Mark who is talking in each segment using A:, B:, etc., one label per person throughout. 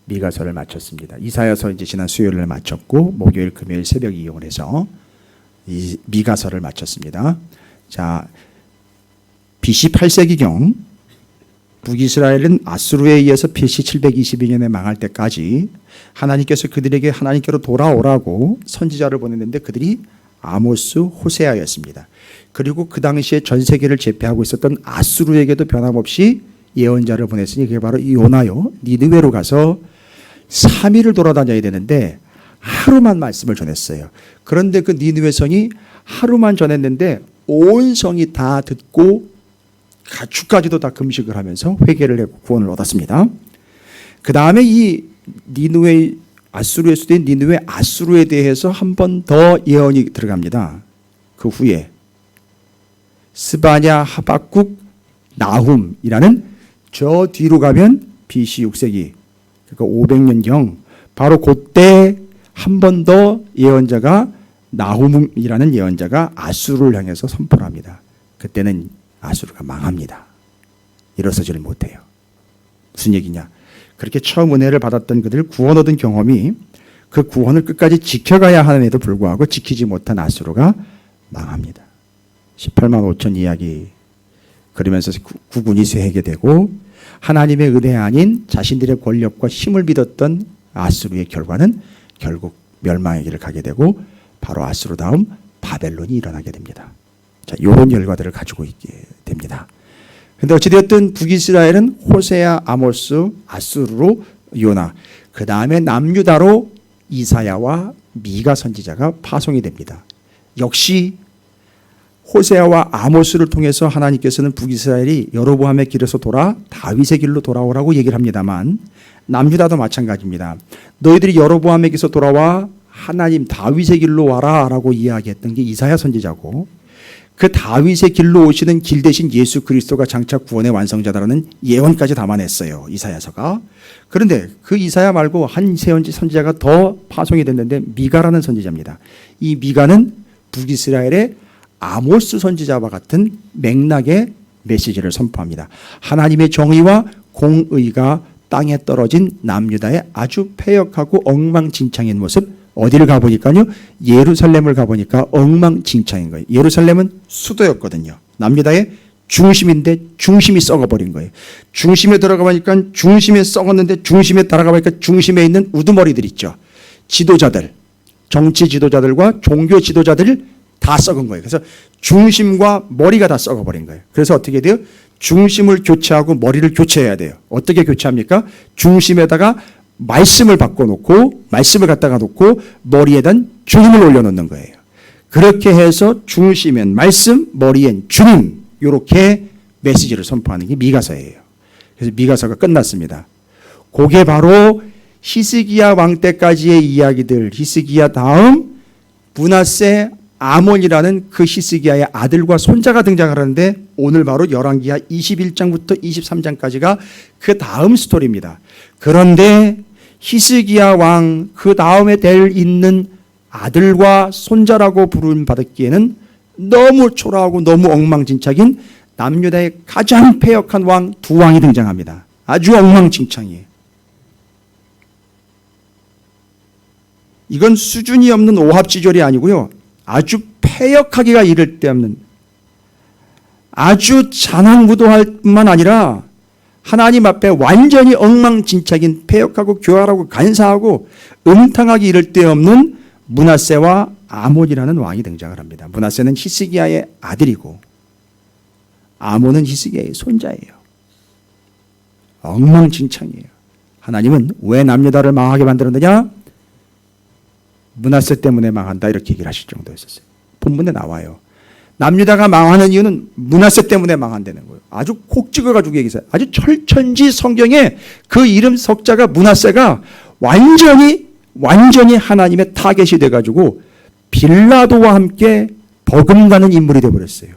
A: 미가서를 마쳤습니다. 이사야서 이제 지난 수요일을 마쳤고 목요일, 금요일 새벽 이용을 해서 이 미가서를 마쳤습니다. 자, BC 8세기경 북이스라엘은 아수르에 의해서 BC 722년에 망할 때까지 하나님께서 그들에게 하나님께로 돌아오라고 선지자를 보냈는데 그들이 아모스, 호세아였습니다. 그리고 그 당시에 전 세계를 제패하고 있었던 아수르에게도 변함없이 예언자를 보냈으니 그게 바로 요나요. 니느웨로 가서 3일을 돌아다녀야 되는데 하루만 말씀을 전했어요. 그런데 그 니느웨 성이 하루만 전했는데 온 성이 다 듣고 가축까지도 다 금식을 하면서 회개를 하고 구원을 얻었습니다. 그 다음에 이 니느웨 아수르의 수도인 니느웨 아수르에 대해서 한 번 더 예언이 들어갑니다. 그 후에 스바냐, 하박국, 나훔이라는 저 뒤로 가면 BC 6세기 그러니까 500년경 바로 그때 한 번 더 예언자가 나훔이라는 예언자가 아수르를 향해서 선포를 합니다. 그때는 아수르가 망합니다. 일어서지를 못해요. 무슨 얘기냐? 그렇게 처음 은혜를 받았던 그들 구원 얻은 경험이 그 구원을 끝까지 지켜가야 하는에도 불구하고 지키지 못한 아수르가 망합니다. 18만 5천 이야기 그러면서 국군이 쇠하게 되고 하나님의 은혜 아닌 자신들의 권력과 힘을 믿었던 아수르의 결과는 결국 멸망의 길을 가게 되고 바로 아수르 다음 바벨론이 일어나게 됩니다. 자, 이런 결과들을 가지고 있게 됩니다. 그런데 어찌되었든 북이스라엘은 호세아, 아모스, 아수르로 요나, 그 다음에 남유다로 이사야와 미가 선지자가 파송이 됩니다. 역시 호세아와 아모스를 통해서 하나님께서는 북이스라엘이 여로보암의 길에서 돌아 다윗의 길로 돌아오라고 얘기를 합니다만 남유다도 마찬가지입니다. 너희들이 여로보암의 길에서 돌아와 하나님 다윗의 길로 와라 라고 이야기했던 게 이사야 선지자고 그 다윗의 길로 오시는 길 대신 예수 그리스도가 장차 구원의 완성자다라는 예언까지 담아냈어요. 이사야서가. 그런데 그 이사야 말고 한 선지자가 더 파송이 됐는데 미가라는 선지자입니다. 이 미가는 북이스라엘의 아모스 선지자와 같은 맥락의 메시지를 선포합니다. 하나님의 정의와 공의가 땅에 떨어진 남유다의 아주 패역하고 엉망진창인 모습. 어디를 가보니까요. 예루살렘을 가보니까 엉망진창인 거예요. 예루살렘은 수도였거든요. 남유다의 중심인데 중심이 썩어버린 거예요. 중심에 들어가보니까 중심에 썩었는데 중심에 따라가보니까 중심에 있는 우두머리들 있죠. 지도자들, 정치 지도자들과 종교 지도자들 다 썩은 거예요. 그래서 중심과 머리가 다 썩어버린 거예요. 그래서 어떻게 돼요? 중심을 교체하고 머리를 교체해야 돼요. 어떻게 교체합니까? 중심에다가 말씀을 바꿔놓고 말씀을 갖다가 놓고 머리에다 주님을 올려놓는 거예요. 그렇게 해서 중심엔 말씀, 머리엔 주님 이렇게 메시지를 선포하는 게 미가서예요. 그래서 미가서가 끝났습니다. 그게 바로 히스기야 왕 때까지의 이야기들 히스기야 다음 므낫세 아몬이라는 그 히스기야의 아들과 손자가 등장하는데 오늘 바로 열왕기하 21장부터 23장까지가 그 다음 스토리입니다. 그런데 히스기야 왕 그 다음에 될 있는 아들과 손자라고 부름 받았기에는 너무 초라하고 너무 엉망진창인 남유다의 가장 패역한 왕 두 왕이 등장합니다. 아주 엉망진창이에요. 이건 수준이 없는 오합지졸이 아니고요. 아주 패역하기가 이를 데 없는 아주 잔황무도할 뿐만 아니라 하나님 앞에 완전히 엉망진창인 패역하고 교활하고 간사하고 음탕하기 이를 데 없는 므낫세와 아몬이라는 왕이 등장을 합니다. 므낫세는 히스기야의 아들이고 아몬은 히스기야의 손자예요. 엉망진창이에요. 하나님은 왜 남유다를 망하게 만들었느냐? 므낫세 때문에 망한다 이렇게 얘기를 하실 정도였었어요. 본문에 나와요. 남유다가 망하는 이유는 므낫세 때문에 망한다는 거예요. 아주 콕 찍어가지고 얘기했어요. 아주 철천지 성경에 그 이름 석자가 므낫세가 완전히 하나님의 타겟이 돼가지고 빌라도와 함께 버금가는 인물이 돼버렸어요.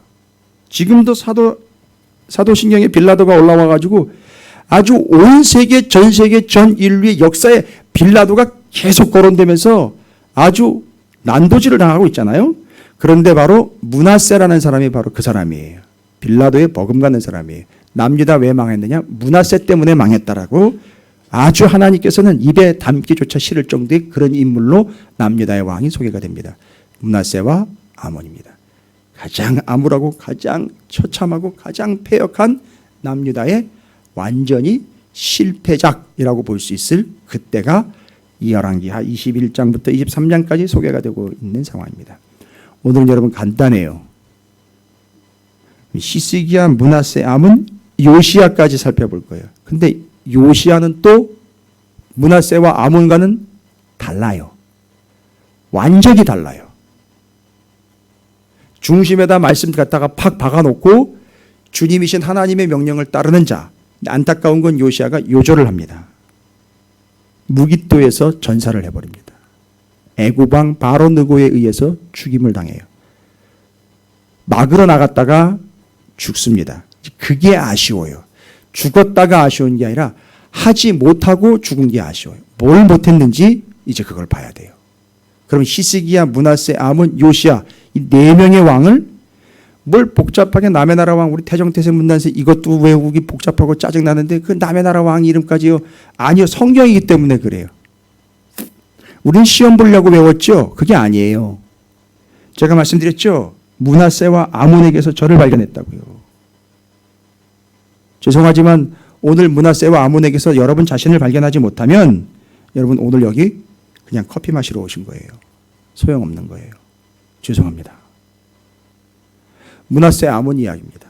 A: 지금도 사도신경에 빌라도가 올라와가지고 아주 온 세계 전 세계 전 인류의 역사에 빌라도가 계속 거론되면서 아주 난도질을 당하고 있잖아요. 그런데 바로 므낫세라는 사람이 바로 그 사람이에요. 빌라도에 버금가는 사람이에요. 남유다 왜 망했느냐? 므낫세 때문에 망했다라고 아주 하나님께서는 입에 담기조차 싫을 정도의 그런 인물로 남유다의 왕이 소개가 됩니다. 므낫세와 아몬입니다. 가장 암울하고 가장 처참하고 가장 패역한 남유다의 완전히 실패작이라고 볼 수 있을 그때가 이 열왕기하 21장부터 23장까지 소개가 되고 있는 상황입니다. 오늘은 여러분 간단해요. 히스기야, 므낫세, 암은 요시야까지 살펴볼 거예요. 근데 요시야는 또 므낫세와 아몬과는 달라요. 완전히 달라요. 중심에다 말씀 갖다가 팍 박아놓고 주님이신 하나님의 명령을 따르는 자. 안타까운 건 요시야가 요절을 합니다. 무깃도에서 전사를 해버립니다. 애굽왕 바로 느고에 의해서 죽임을 당해요. 막으러 나갔다가 죽습니다. 그게 아쉬워요. 죽었다가 아쉬운 게 아니라 하지 못하고 죽은 게 아쉬워요. 뭘 못했는지 이제 그걸 봐야 돼요. 그럼 히스기야, 므낫세, 아몬, 요시야 이 네 명의 왕을 뭘 복잡하게 남의 나라 왕 우리 태정태세 문단세 이것도 외우기 복잡하고 짜증나는데 그 남의 나라 왕 이름까지요? 아니요. 성경이기 때문에 그래요. 우린 시험 보려고 외웠죠? 그게 아니에요. 제가 말씀드렸죠? 므낫세와 아몬에게서 저를 발견했다고요. 죄송하지만 오늘 므낫세와 아몬에게서 여러분 자신을 발견하지 못하면 여러분 오늘 여기 그냥 커피 마시러 오신 거예요. 소용없는 거예요. 죄송합니다. 므낫세 아몬 이야기입니다.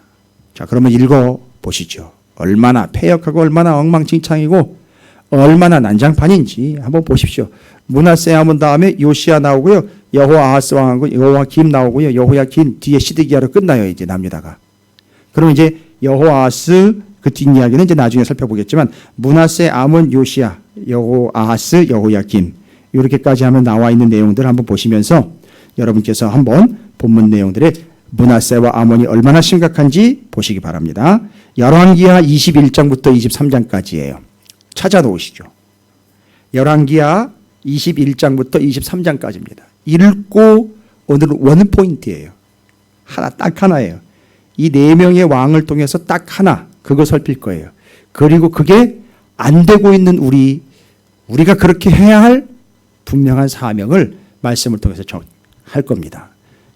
A: 자, 그러면 읽어보시죠. 얼마나 패역하고 얼마나 엉망진창이고 얼마나 난장판인지 한번 보십시오. 므낫세 아몬 다음에 요시야 나오고요. 여호아하스 왕하고 여호야김 나오고요. 여호야김 뒤에 시드기야로 끝나요. 이제 남유다가. 그럼 이제 여호아하스 그 뒷이야기는 이제 나중에 살펴보겠지만 므낫세 아몬 요시야 여호아하스 여호야김 이렇게까지 하면 나와 있는 내용들을 한번 보시면서 여러분께서 한번 본문 내용들의 므낫세와 아몬이 얼마나 심각한지 보시기 바랍니다. 열왕기하 21장부터 23장까지예요. 찾아놓으시죠. 열왕기하 21장부터 23장까지입니다. 읽고 오늘은 원포인트예요. 딱 하나예요. 이 네 명의 왕을 통해서 딱 하나 그거 살필 거예요. 그리고 그게 안 되고 있는 우리가 그렇게 해야 할 분명한 사명을 말씀을 통해서 할 겁니다.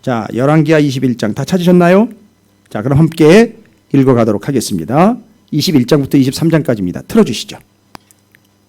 A: 자, 열왕기하 21장 다 찾으셨나요? 자, 그럼 함께 읽어가도록 하겠습니다. 21장부터 23장까지입니다. 틀어주시죠.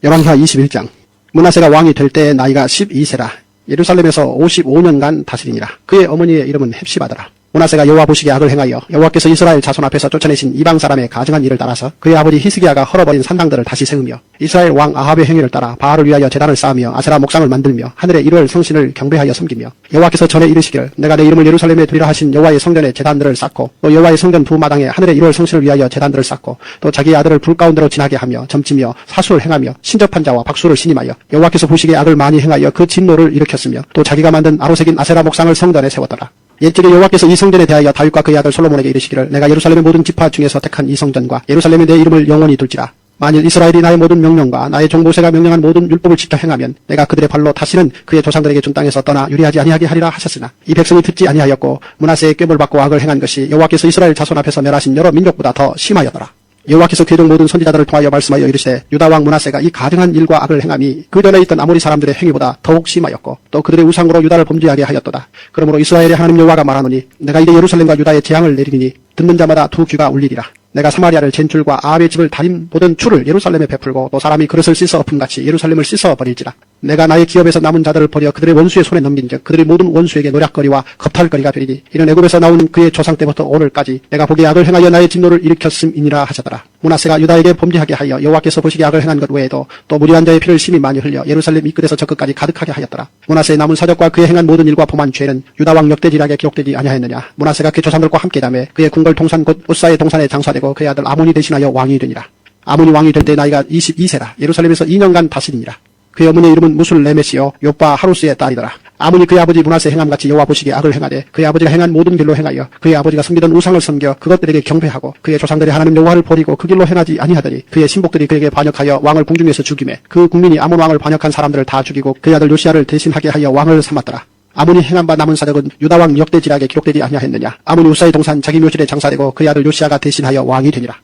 B: 열왕기하 21장. 므낫세가 왕이 될 때 나이가 12세라. 예루살렘에서 55년간 다스리니라. 그의 어머니의 이름은 헵시바더라. 므낫세가 여호와 보시기에 악을 행하여 여호와께서 이스라엘 자손 앞에서 쫓아내신 이방 사람의 가증한 일을 따라서 그의 아버지 히스기야가 헐어버린 산당들을 다시 세우며 이스라엘 왕 아합의 행위를 따라 바알을 위하여 제단을 쌓으며 아세라 목상을 만들며 하늘의 이루엘 성신을 경배하여 섬기며 여호와께서 전에 이르시기를 내가 내 이름을 예루살렘에 두리라 하신 여호와의 성전에 제단들을 쌓고 또 여호와의 성전 두 마당에 하늘의 이루엘 성신을 위하여 제단들을 쌓고 또 자기의 아들을 불 가운데로 지나게 하며 점치며 사수를 행하며 신접한 자와 박수를 신임하여 여호와께서 보시기에 악을 많이 행하여 그 진노를 일으켰으며 또 자기가 만든 아로새긴 아세라 목상을 성전에 세웠더라. 옛적에 여호와께서 이 성전에 대하여 다윗과 그의 아들 솔로몬에게 이르시기를 내가 예루살렘의 모든 지파 중에서 택한 이 성전과 예루살렘에 내 이름을 영원히 둘지라. 만일 이스라엘이 나의 모든 명령과 나의 종 모세가 명령한 모든 율법을 지켜 행하면 내가 그들의 발로 다시는 그의 조상들에게 준 땅에서 떠나 유리하지 아니하게 하리라 하셨으나 이 백성이 듣지 아니하였고 므낫세의 꾀를 받고 악을 행한 것이 여호와께서 이스라엘 자손 앞에서 멸하신 여러 민족보다 더 심하였더라. 여호와께서 궤동 모든 선지자들을 통하여 말씀하여 이르시되 유다 왕 므낫세가 이 가증한 일과 악을 행함이 그 전에 있던 아모리 사람들의 행위보다 더욱 심하였고 또 그들의 우상으로 유다를 범죄하게 하였도다. 그러므로 이스라엘의 하나님 여호와가 말하노니 내가 이제 예루살렘과 유다에 재앙을 내리리니 듣는 자마다 두 귀가 울리리라. 내가 사마리아를 젠출과 아합의 집을 다림 보던 추를 예루살렘에 베풀고 또 사람이 그릇을 씻어 엎음같이 예루살렘을 씻어 버릴지라. 내가 나의 기업에서 남은 자들을 버려 그들의 원수의 손에 넘긴즉 그들의 모든 원수에게 노략거리와 겁탈거리가 되리니 이는 애굽에서 나온 그의 조상 때부터 오늘까지 내가 보기에 악을 행하여 나의 진노를 일으켰음이니라 하셨더라. 므낫세가 유다에게 범죄하게 하여 여호와께서 보시기에 악을 행한 것 외에도 또 무리한 자의 피를 심히 많이 흘려 예루살렘 이 끝에서 저 끝까지 가득하게 하였더라. 므낫세의 남은 사적과 그의 행한 모든 일과 범한 죄는 유다 왕 역대지략에 기록되지 아니하였느냐. 므낫세가 그의 조상들과 함께 담에 그의 궁궐 동산 곧 우사의 동산에 장사되고 그의 아들 아몬이 대신하여 왕이 되니라. 아몬이 왕이 될 때 나이가 22세라. 예루살렘에서 2년간 다스리니라. 그의 어머니의 이름은 무술레메시요 요빠 하루스의 딸이더라. 아몬이 그의 아버지 므낫세 행함같이 여호와 보시기에 악을 행하되 그의 아버지가 행한 모든 길로 행하여 그의 아버지가 섬기던 우상을 섬겨 그것들에게 경배하고 그의 조상들이 하나님 여호와를 버리고 그 길로 행하지 아니하더니 그의 신복들이 그에게 반역하여 왕을 궁중에서 죽이매 그 국민이 아몬 왕을 반역한 사람들을 다 죽이고 그의 아들 요시야를 대신하게 하여 왕을 삼았더라. 아몬이 행한 바 남은 사적은 유다 왕 역대지략에 기록되지 아니하였느냐. 아몬이 우사의 동산 자기 묘실에 장사되고 그의 아들 요시야가 대신하여 왕이 되니라.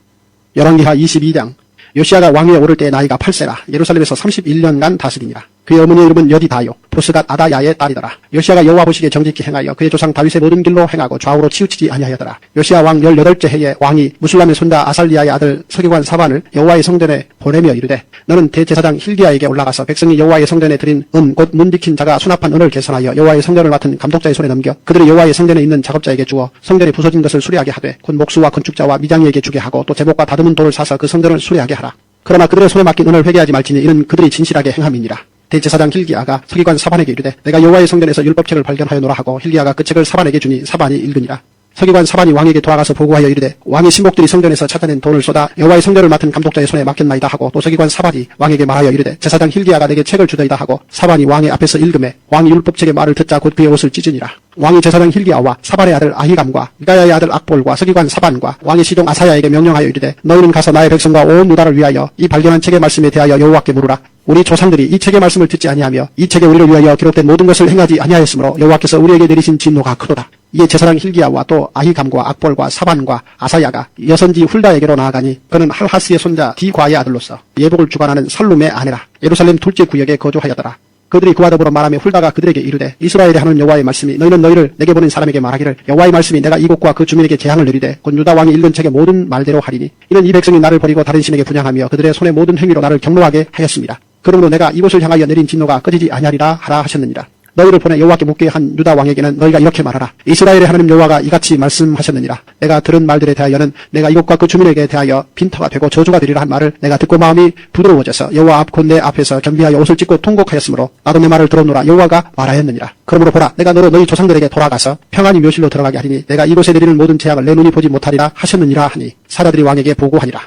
B: 열왕기하 22장. 요시야가 왕위에 오를 때 나이가 8세라. 예루살렘에서 31년간 다스리니라. 그의 어머니의 이름은 여디다요. 보스갓 아다야의 딸이더라. 요시야가 여호와 보시기에 정직히 행하여 그의 조상 다윗의 모든 길로 행하고 좌우로 치우치지 아니하였더라. 요시야 왕 18째 해에 왕이 무술람의 손자 아살리아의 아들 서기관 사반을 여호와의 성전에 보내며 이르되 너는 대제사장 힐기야에게 올라가서 백성이 여호와의 성전에 드린 은 곧 문 지킨 자가 수납한 은을 계산하여 여호와의 성전을 맡은 감독자의 손에 넘겨 그들을 여호와의 성전에 있는 작업자에게 주어 성전이 부서진 것을 수리하게 하되 곧 목수와 건축자와 미장이에게 주게 하고 또 제목과 다듬은 돌을 사서 그 성전을 수리하게 하라. 그러나 그들의 손에 맡긴 은을 회개하지 말지니 이는 그들이 진실하게 행함이니라. 대제사장 힐기야가 서기관 사반에게 이르되 내가 여호와의 성전에서 율법책을 발견하여노라 하고 힐기야가 그 책을 사반에게 주니 사반이 읽으니라. 서기관 사반이 왕에게 돌아가서 보고하여 이르되 왕의 신복들이 성전에서 찾아낸 돈을 쏟아 여호와의 성전을 맡은 감독자의 손에 맡겼나이다 하고 또 서기관 사반이 왕에게 말하여 이르되 제사장 힐기야가 내게 책을 주더이다 하고 사반이 왕의 앞에서 읽음에 왕이 율법책의 말을 듣자 곧 그의 옷을 찢으니라. 왕이 제사장 힐기야와 사반의 아들 아히감과 미가야의 아들 악볼과 서기관 사반과 왕의 시종 아사야에게 명령하여 이르되 너희는 가서 나의 백성과 온 유다를 위하여 이 발견한 책의 말씀에 대하여 여호와께 물으라. 우리 조상들이 이 책의 말씀을 듣지 아니하며 이 책에 우리를 위하여 기록된 모든 것을 행하지 아니하였으므로 여호와께서 우리에게 내리신 진노가 크도다. 이에 제사장 힐기야와 또 아히감과 악볼과 사반과 아사야가 여선지 훌다에게로 나아가니 그는 할하스의 손자 디과의 아들로서 예복을 주관하는 살룸의 아내라. 예루살렘 둘째 구역에 거주하였더라. 그들이 그와 더불어 말하며 훌다가 그들에게 이르되 이스라엘에 하는 여호와의 말씀이 너희는 너희를 내게 보낸 사람에게 말하기를 여호와의 말씀이 내가 이곳과 그 주민에게 재앙을 내리되 곧 유다 왕이 읽은 책의 모든 말대로 하리니 이는 이 백성이 나를 버리고 다른 신에게 분향하며 그들의 손의 모든 행위로 나를 경노하게 하였습니다. 그러므로 내가 이곳을 향하여 내린 진노가 꺼지지 아니하리라 하라 하셨느니라. 너희를 보내 여호와께 묻게 한 유다 왕에게는 너희가 이렇게 말하라. 이스라엘의 하나님 여호와가 이같이 말씀하셨느니라. 내가 들은 말들에 대하여는 내가 이곳과 그 주민에게 대하여 빈터가 되고 저주가 되리라 한 말을 내가 듣고 마음이 부드러워져서 여호와 앞 곧 내 앞에서 겸비하여 옷을 찢고 통곡하였으므로 나도 내 말을 들었노라. 여호와가 말하였느니라. 그러므로 보라 내가 너로 너희 조상들에게 돌아가서 평안히 묘실로 들어가게 하리니 내가 이곳에 내리는 모든 재앙을 내 눈이 보지 못하리라 하셨느니라 하니 사자들이 왕에게 보고하니라.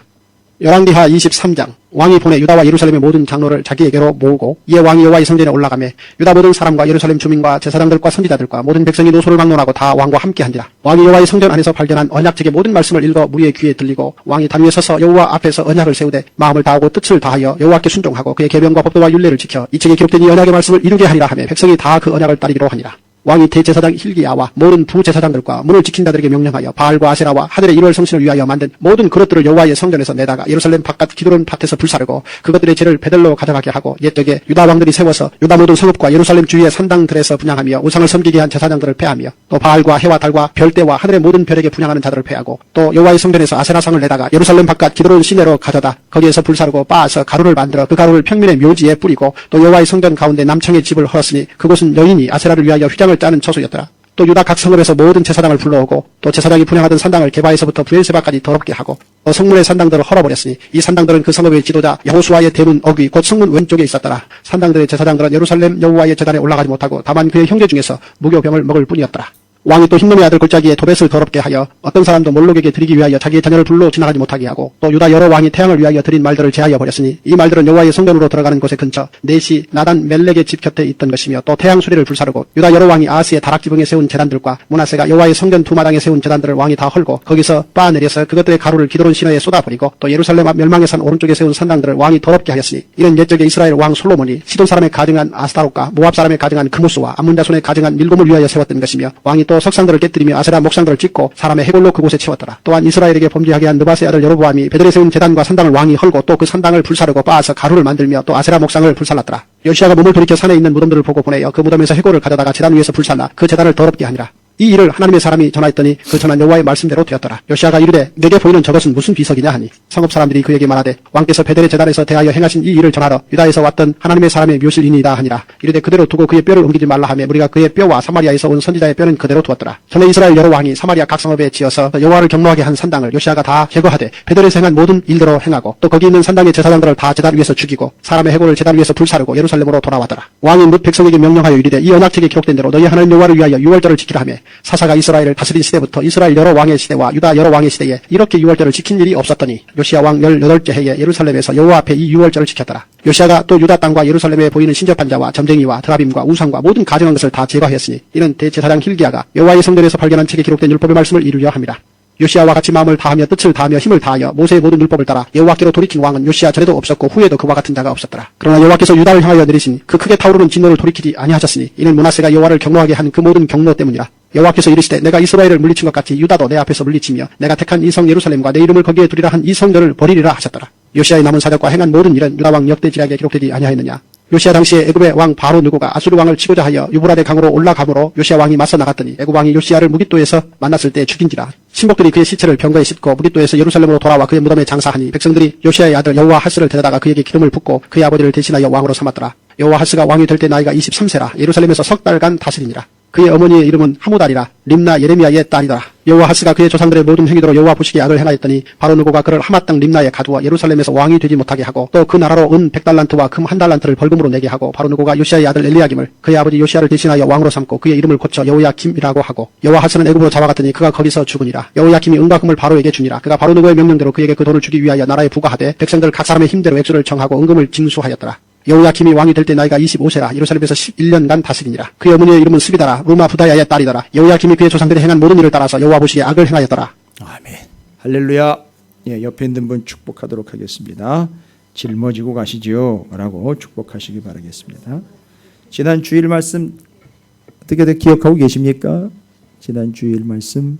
B: 열왕기하 23장 왕이 보내 유다와 예루살렘의 모든 장로를 자기에게로 모으고 이에 왕이 여호와의 성전에 올라가매 유다 모든 사람과 예루살렘 주민과 제사장들과 선지자들과 모든 백성이 노소를 막론하고 다 왕과 함께한지라. 왕이 여호와의 성전 안에서 발견한 언약책의 모든 말씀을 읽어 무리의 귀에 들리고 왕이 단 위에 서서 여호와 앞에서 언약을 세우되 마음을 다하고 뜻을 다하여 여호와께 순종하고 그의 계명과 법도와 율례를 지켜 이 책에 기록된 이 언약의 말씀을 이루게 하리라 하며 백성이 다 그 언약을 따르기로 하니라. 왕이 대제사장 힐기야와 모든 부제사장들과 문을 지킨 자들에게 명령하여 바알과 아세라와 하들의 1월 성신을 위하여 만든 모든 그릇들을 여호와의 성전에서 내다가 예루살렘 바깥 기드론 밭에서 불사르고 그것들의 죄를 베들로 가져가게 하고 옛적에 유다 왕들이 세워서 유다 모든 성읍과 예루살렘 주위의 산당들에서 분향하며 우상을 섬기게 한 제사장들을 패하며 또 바알과 해와 달과 별대와 하늘의 모든 별에게 분향하는 자들을 패하고 또 여호와의 성전에서 아세라상을 내다가 예루살렘 바깥 기드론 시내로 가져다 거기에서 불사르고 빻아서 가루를 만들어 그 가루를 평민의 묘지에 뿌리고 또 여호와의 성전 가운데 남창의 집을 헐었으니 그곳은 여인이 아세라를 위하여 휘장을 짜는 처소였더라. 또 유다 각 성읍에서 모든 제사장을 불러오고 또 제사장이 분향하던 산당을 게바에서부터 브엘세바까지 더럽게 하고 또 성문의 산당들을 헐어버렸으니 이 산당들은 그 성읍의 지도자 여호수아의 대문 어귀 곧 성문 왼쪽에 있었더라. 산당들의 제사장들은 예루살렘 여호와의 제단에 올라가지 못하고 다만 그의 형제 중에서 무교병을 먹을 뿐이었더라. 왕이 또 흰놈의 아들 골짜기에 도벳을 더럽게 하여 어떤 사람도 몰록에게 드리기 위하여 자기의 자녀를 불로 지나가지 못하게 하고 또 유다 여러 왕이 태양을 위하여 드린 말들을 제하여 버렸으니 이 말들은 여호와의 성전으로 들어가는 곳의 근처 넷이 나단 멜렉의 집 곁에 있던 것이며 또 태양 수레를 불사르고 유다 여러 왕이 아하스의 다락지붕에 세운 제단들과 므낫세가 여호와의 성전 두 마당에 세운 제단들을 왕이 다 헐고 거기서 빻아내려서 그것들의 가루를 기드론 시내에 쏟아버리고 또 예루살렘 앞 멸망의 산 오른쪽에 세운 산당들을 왕이 더럽게 하였으니 이는 옛적에 이스라엘 왕 솔로몬이 시돈 사람의 가증한 아스타롯과 모압 사람의 가증한 그무스와 암몬 자손의 가증한 밀곰을 위하여 세웠던 것이며 왕이 또 석상들을 깨뜨리며 아세라 목상들을 찍고 사람의 해골로 그곳에 채웠더라. 또한 이스라엘에게 범죄하게 한 느바스의 아들 여로보암이 베들에 세운 제단과 산당을 왕이 헐고 또 그 산당을 불사르고 빻아서 가루를 만들며 또 아세라 목상을 불살랐더라. 요시야가 몸을 돌이켜 산에 있는 무덤들을 보고 보내어 그 무덤에서 해골을 가져다가 제단 위에서 불살라 그 제단을 더럽게 하니라. 이 일을 하나님의 사람이 전하였더니 그 전한 여호와의 말씀대로 되었더라. 요시야가 이르되 내게 보이는 저것은 무슨 비석이냐 하니 성읍 사람들이 그에게 말하되 왕께서 베델의 제단에서 대하여 행하신 이 일을 전하러 유다에서 왔던 하나님의 사람의 묘실이니이다 하니라. 이르되 그대로 두고 그의 뼈를 옮기지 말라 하며 우리가 그의 뼈와 사마리아에서 온 선지자의 뼈는 그대로 두었더라. 전에 이스라엘 여러 왕이 사마리아 각 성읍에 지어서 여호와를 경노하게 한 산당을 요시야가 다 제거하되 베델에서 행한 모든 일대로 행하고 또 거기 있는 산당의 제사장들을 다 제단 위에서 죽이고 사람의 해골을 제단 위에서 불사르고 예루살렘으로 돌아왔더라. 왕이 뭇 백성에게 명령하여 이르되 이 언약책에 기록된 대로 너희 하나님 여호와를 위하여 유월절을 지키라 하며 사사가 이스라엘을 다스린 시대부터 이스라엘 여러 왕의 시대와 유다 여러 왕의 시대에 이렇게 유월절을 지킨 일이 없었더니 요시야 왕 18째 해에 예루살렘에서 여호와 앞에 이 유월절을 지켰더라. 요시야가 또 유다 땅과 예루살렘에 보이는 신접한 자와 점쟁이와 드라빔과 우상과 모든 가증한 것을 다 제거하였으니 이는 대제사장 힐기야가 여호와의 성전에서 발견한 책에 기록된 율법의 말씀을 이루려 함이라. 요시야와 같이 마음을 다하며 뜻을 다하며 힘을 다하여 모세의 모든 율법을 따라 여호와께로 돌이킨 왕은 요시야 전에도 없었고 후에도 그와 같은 자가 없었더라. 그러나 여호와께서 유다를 향하여 내리신 그 크게 타오르는 진노를 돌이키지 아니하셨으니 이는 므낫세가 여호와를 경노하게 한 그 모든 경노 때문이라. 여호와께서 이르시되 내가 이스라엘을 물리친 것 같이 유다도 내 앞에서 물리치며 내가 택한 이 성 예루살렘과 내 이름을 거기에 두리라 한 이 성전을 버리리라 하셨더라. 요시야의 남은 사적과 행한 모든 일은 유다 왕 역대지략에 기록되지 아니하였느냐. 요시야 당시에 애굽의 왕 바로 느고가 아수르 왕을 치고자 하여 유브라데 강으로 올라가므로 요시야 왕이 맞서 나갔더니 애굽 왕이 요시야를 무깃도에서 만났을 때 죽인지라. 신복들이 그의 시체를 병거에 싣고 무깃도에서 예루살렘으로 돌아와 그의 무덤에 장사하니 백성들이 요시야의 아들 여호아하스를 데려다가 그에게 기름을 붓고 그의 아버지를 대신하여 왕으로 삼았더라. 여호아하스가 왕이 될 때 나이가 23세라. 예루살렘에서 석 달간 다스리니라. 그의 어머니의 이름은 하무달이라. 림나 예레미야의 딸이더라. 여호아하스가 그의 조상들의 모든 행위대로 여호와 보시기에 악을 행하였더니 바로 느고가 그를 하맛 땅 림나에 가두어 예루살렘에서 왕이 되지 못하게 하고 또 그 나라로 은 100달란트와 금 1달란트를 벌금으로 내게 하고 바로 느고가 요시야의 아들 엘리야김을 그의 아버지 요시야를 대신하여 왕으로 삼고 그의 이름을 고쳐 여호야김이라고 하고 여호아하스는 애굽으로 잡아갔더니 그가 거기서 죽으니라. 여호야김이 은과 금을 바로에게 주니라. 그가 바로 느고의 명령대로 그에게 그 돈을 주기 위하여 나라에 부과하되 백성들 각 사람의 힘대로 액수를 정하고 은금을 징수하였더라. 여호야김이 왕이 될 때 나이가 25세라. 예루살렘에서 11년간 다스리니라. 그의 어머니의 이름은 스비다라. 루마 부다야의 딸이더라. 여호야김이 그의 조상들이 행한 모든 일을 따라서 여호와 보시기에 악을 행하였더라.
A: 아멘. 할렐루야. 예, 옆에 있는 분 축복하도록 하겠습니다. 짊어지고 가시지요 라고 축복하시기 바라겠습니다. 지난 주일 말씀 어떻게들 기억하고 계십니까? 지난 주일 말씀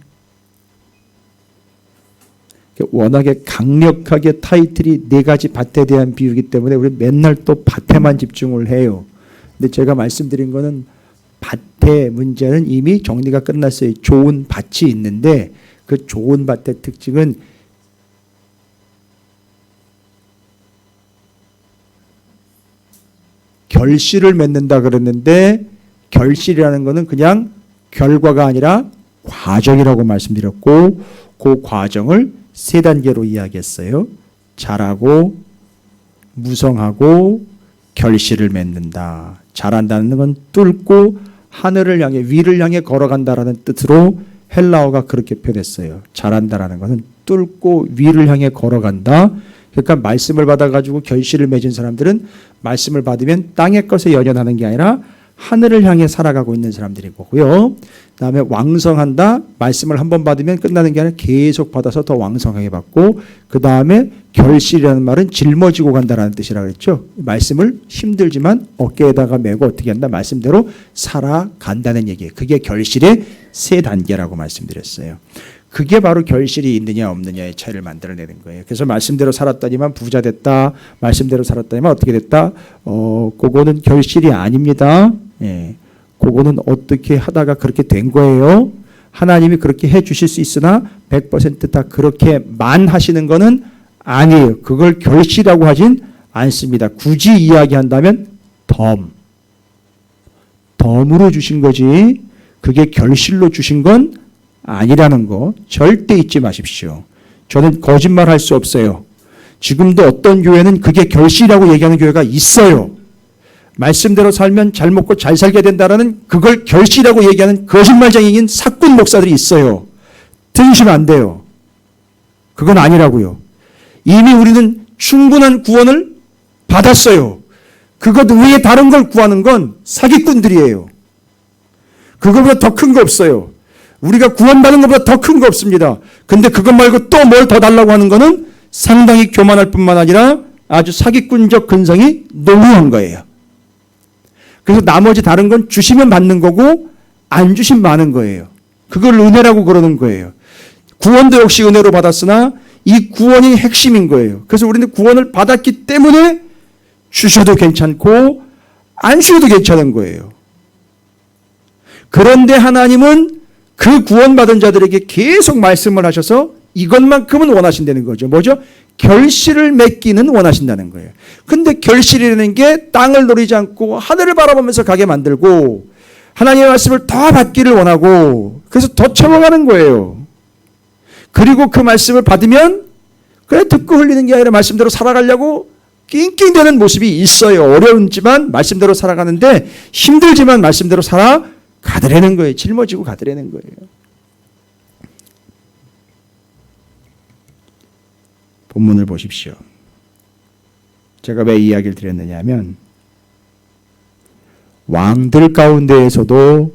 A: 워낙에 강력하게 타이틀이 4가지 밭에 대한 비유이기 때문에 우리 맨날 또 밭에만 집중을 해요. 근데 제가 말씀드린 거는 밭의 문제는 이미 정리가 끝났어요. 좋은 밭이 있는데 그 좋은 밭의 특징은 결실을 맺는다 그랬는데 결실이라는 것은 그냥 결과가 아니라 과정이라고 말씀드렸고 그 과정을 3단계로 이야기했어요. 자라고 무성하고 결실을 맺는다. 자란다는 건 뚫고 하늘을 향해 위를 향해 걸어간다라는 뜻으로 헬라어가 그렇게 표현했어요. 자란다라는 것은 뚫고 위를 향해 걸어간다. 그러니까 말씀을 받아가지고 결실을 맺은 사람들은 말씀을 받으면 땅의 것에 연연하는 게 아니라 하늘을 향해 살아가고 있는 사람들인 거고요. 그다음에 왕성한다. 말씀을 한번 받으면 끝나는 게 아니라 계속 받아서 더 왕성하게 받고 그다음에 결실이라는 말은 짊어지고 간다라는 뜻이라고 그랬죠. 말씀을 힘들지만 어깨에다가 메고 어떻게 한다. 말씀대로 살아간다는 얘기예요. 그게 결실의 3단계라고 말씀드렸어요. 그게 바로 결실이 있느냐 없느냐의 차이를 만들어내는 거예요. 그래서 말씀대로 살았더니만 부자 됐다. 말씀대로 살았더니만 어떻게 됐다. 그거는 결실이 아닙니다. 예, 그거는 어떻게 하다가 그렇게 된 거예요. 하나님이 그렇게 해 주실 수 있으나 100%다 그렇게만 하시는 거는 아니에요. 그걸 결실이라고 하진 않습니다. 굳이 이야기한다면 덤으로 주신 거지 그게 결실로 주신 건 아니라는 거 절대 잊지 마십시오. 저는 거짓말할 수 없어요. 지금도 어떤 교회는 그게 결실이라고 얘기하는 교회가 있어요. 말씀대로 살면 잘 먹고 잘 살게 된다라는 그걸 결실이라고 얘기하는 거짓말쟁이인 사꾼 목사들이 있어요. 들으시면 안 돼요. 그건 아니라고요. 이미 우리는 충분한 구원을 받았어요. 그것 외에 다른 걸 구하는 건 사기꾼들이에요. 그거보다 더 큰 거 없어요. 우리가 구원받은 것보다 더 큰 거 없습니다. 근데 그것 말고 또 뭘 더 달라고 하는 거는 상당히 교만할 뿐만 아니라 아주 사기꾼적 근성이 농후한 거예요. 그래서 나머지 다른 건 주시면 받는 거고 안 주시면 마는 거예요. 그걸 은혜라고 그러는 거예요. 구원도 역시 은혜로 받았으나 이 구원이 핵심인 거예요. 그래서 우리는 구원을 받았기 때문에 주셔도 괜찮고 안 주셔도 괜찮은 거예요. 그런데 하나님은 그 구원받은 자들에게 계속 말씀을 하셔서 이것만큼은 원하신다는 거죠. 뭐죠? 결실을 맺기는 원하신다는 거예요. 근데 결실이라는 게 땅을 노리지 않고 하늘을 바라보면서 가게 만들고 하나님의 말씀을 더 받기를 원하고 그래서 더 쳐먹하는 거예요. 그리고 그 말씀을 받으면 그래 듣고 흘리는 게 아니라 말씀대로 살아가려고 낑낑대는 모습이 있어요. 어려운지만 말씀대로 살아가는데 힘들지만 말씀대로 살아가더라는 거예요. 짊어지고 가더라는 거예요. 본문을 보십시오. 제가 왜 이 이야기를 드렸느냐 하면 왕들 가운데에서도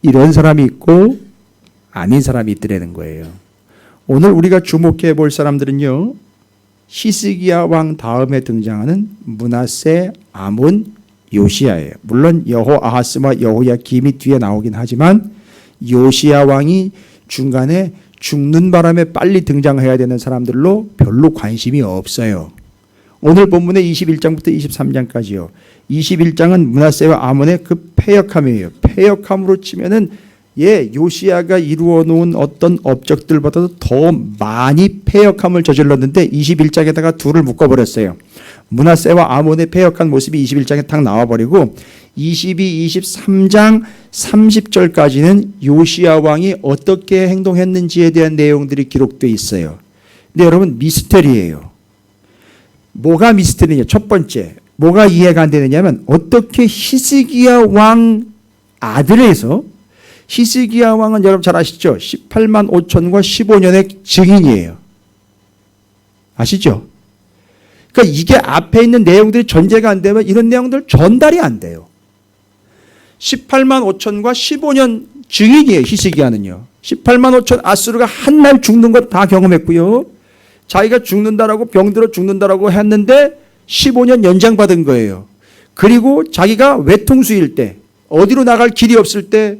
A: 이런 사람이 있고 아닌 사람이 있더라는 거예요. 오늘 우리가 주목해 볼 사람들은요. 히스기야 왕 다음에 등장하는 므낫세, 아몬, 요시야예요. 물론 여호아하스와 여호야김이 뒤에 나오긴 하지만 요시야 왕이 중간에 죽는 바람에 빨리 등장해야 되는 사람들로 별로 관심이 없어요. 오늘 본문의 21장부터 23장까지요. 21장은 므낫세와 아몬의 그 패역함이에요. 패역함으로 치면은 요시야가 이루어 놓은 어떤 업적들보다도 더 많이 패역함을 저질렀는데 21장에다가 둘을 묶어버렸어요. 므낫세와 아몬의 패역한 모습이 21장에 딱 나와버리고 22, 23장 30절까지는 요시야 왕이 어떻게 행동했는지에 대한 내용들이 기록되어 있어요. 근데 여러분 미스터리예요. 뭐가 미스터리냐? 첫 번째, 뭐가 이해가 안 되느냐면 어떻게 히스기야 왕 아들에서 히스기야 왕은 여러분 잘 아시죠? 18만 5천과 15년의 증인이에요. 아시죠? 그러니까 이게 앞에 있는 내용들이 전제가 안 되면 이런 내용들 전달이 안 돼요. 18만 5천과 15년 증인이에요. 히스기야는요. 18만 5천 아수르가 한 날 죽는 것 다 경험했고요. 자기가 죽는다라고 병들어 죽는다라고 했는데 15년 연장받은 거예요. 그리고 자기가 외통수일 때 어디로 나갈 길이 없을 때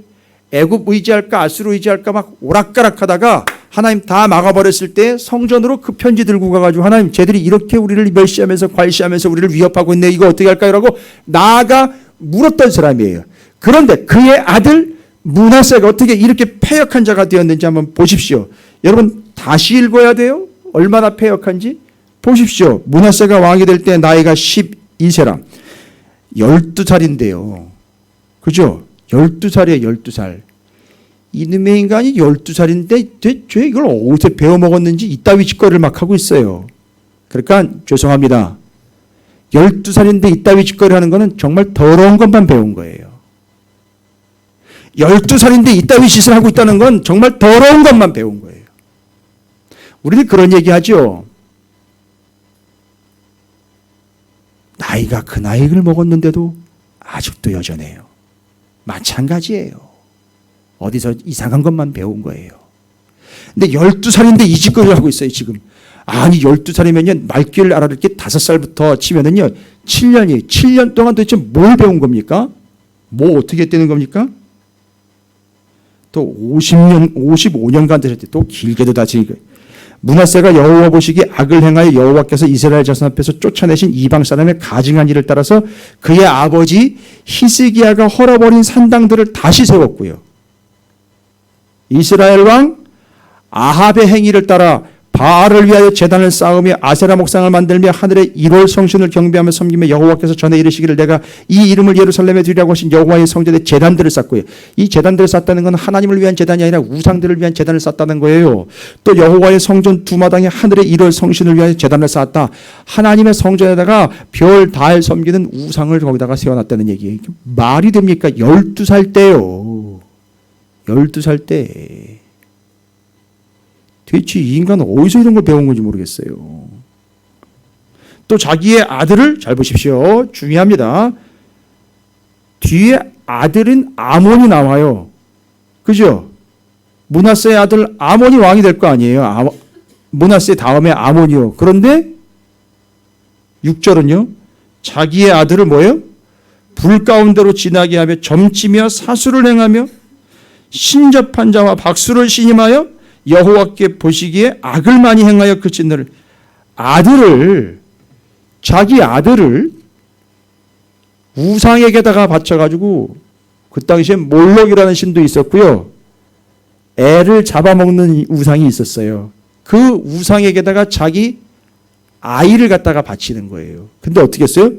A: 애굽 의지할까 아수르 의지할까 막 오락가락하다가 하나님 다 막아버렸을 때 성전으로 그 편지 들고 가가지고 하나님 쟤들이 이렇게 우리를 멸시하면서 괄시하면서 우리를 위협하고 있네. 이거 어떻게 할까요? 라고 나아가 물었던 사람이에요. 그런데 그의 아들 므낫세가 어떻게 이렇게 패역한 자가 되었는지 한번 보십시오. 여러분 다시 읽어야 돼요. 얼마나 패역한지 보십시오. 므낫세가 왕이 될 때 나이가 12세라 12살인데요. 그죠? 12살이에요. 12살. 이놈의 인간이 12살인데 쟤 이걸 어디서 배워먹었는지 이따위 짓거리를 막 하고 있어요. 그러니까 죄송합니다. 12살인데 이따위 짓거리 하는 거는 정말 더러운 것만 배운 거예요. 12살인데 이따위 짓을 하고 있다는 건 정말 더러운 것만 배운 거예요. 우리는 그런 얘기 하죠. 나이가 그 나이를 먹었는데도 아직도 여전해요. 마찬가지예요. 어디서 이상한 것만 배운 거예요. 근데 12살인데 이 짓거리를 하고 있어요, 지금. 아니, 12살이면요, 말귀를 알아듣기 5살부터 치면은요, 7년이에요. 7년 동안 도대체 뭘 배운 겁니까? 뭐 어떻게 되는 겁니까? 또 50년, 55년간 되셨대. 또 길게도 다 지금. 므낫세가 여호와 보시기에 악을 행하여 여호와께서 이스라엘 자손 앞에서 쫓아내신 이방 사람의 가증한 일을 따라서 그의 아버지 히스기야가 헐어버린 산당들을 다시 세웠고요. 이스라엘 왕 아합의 행위를 따라 바알을 위하여 제단을 쌓으며 아세라 목상을 만들며 하늘의 1월 성신을 경배하며 섬기며 여호와께서 전에 이르시기를 내가 이 이름을 예루살렘에 드리라고 하신 여호와의 성전에 제단들을 쌓고요. 이 제단들을 쌓다는 건 하나님을 위한 제단이 아니라 우상들을 위한 제단을 쌓다는 거예요. 또 여호와의 성전 두 마당에 하늘의 1월 성신을 위하여 제단을 쌓았다. 하나님의 성전에다가 별, 달 섬기는 우상을 거기다가 세워놨다는 얘기예요. 말이 됩니까? 12살 때요. 12살 때. 도대체 이 인간은 어디서 이런 걸 배운 건지 모르겠어요. 또 자기의 아들을 잘 보십시오. 중요합니다. 뒤에 아들인 아몬이 나와요. 그죠? 므낫세의 아들 아몬이 왕이 될 거 아니에요. 므낫세 다음에 아몬이요. 그런데 6절은요. 자기의 아들을 뭐예요? 불 가운데로 지나게 하며 점치며 사수를 행하며 신접한 자와 박수를 신임하여 여호와께 보시기에 악을 많이 행하여 그 진노를 자기 아들을 우상에게다가 바쳐가지고 그 당시에 몰록이라는 신도 있었고요. 애를 잡아먹는 우상이 있었어요. 그 우상에게다가 자기 아이를 갖다가 바치는 거예요. 근데 어떻게 했어요?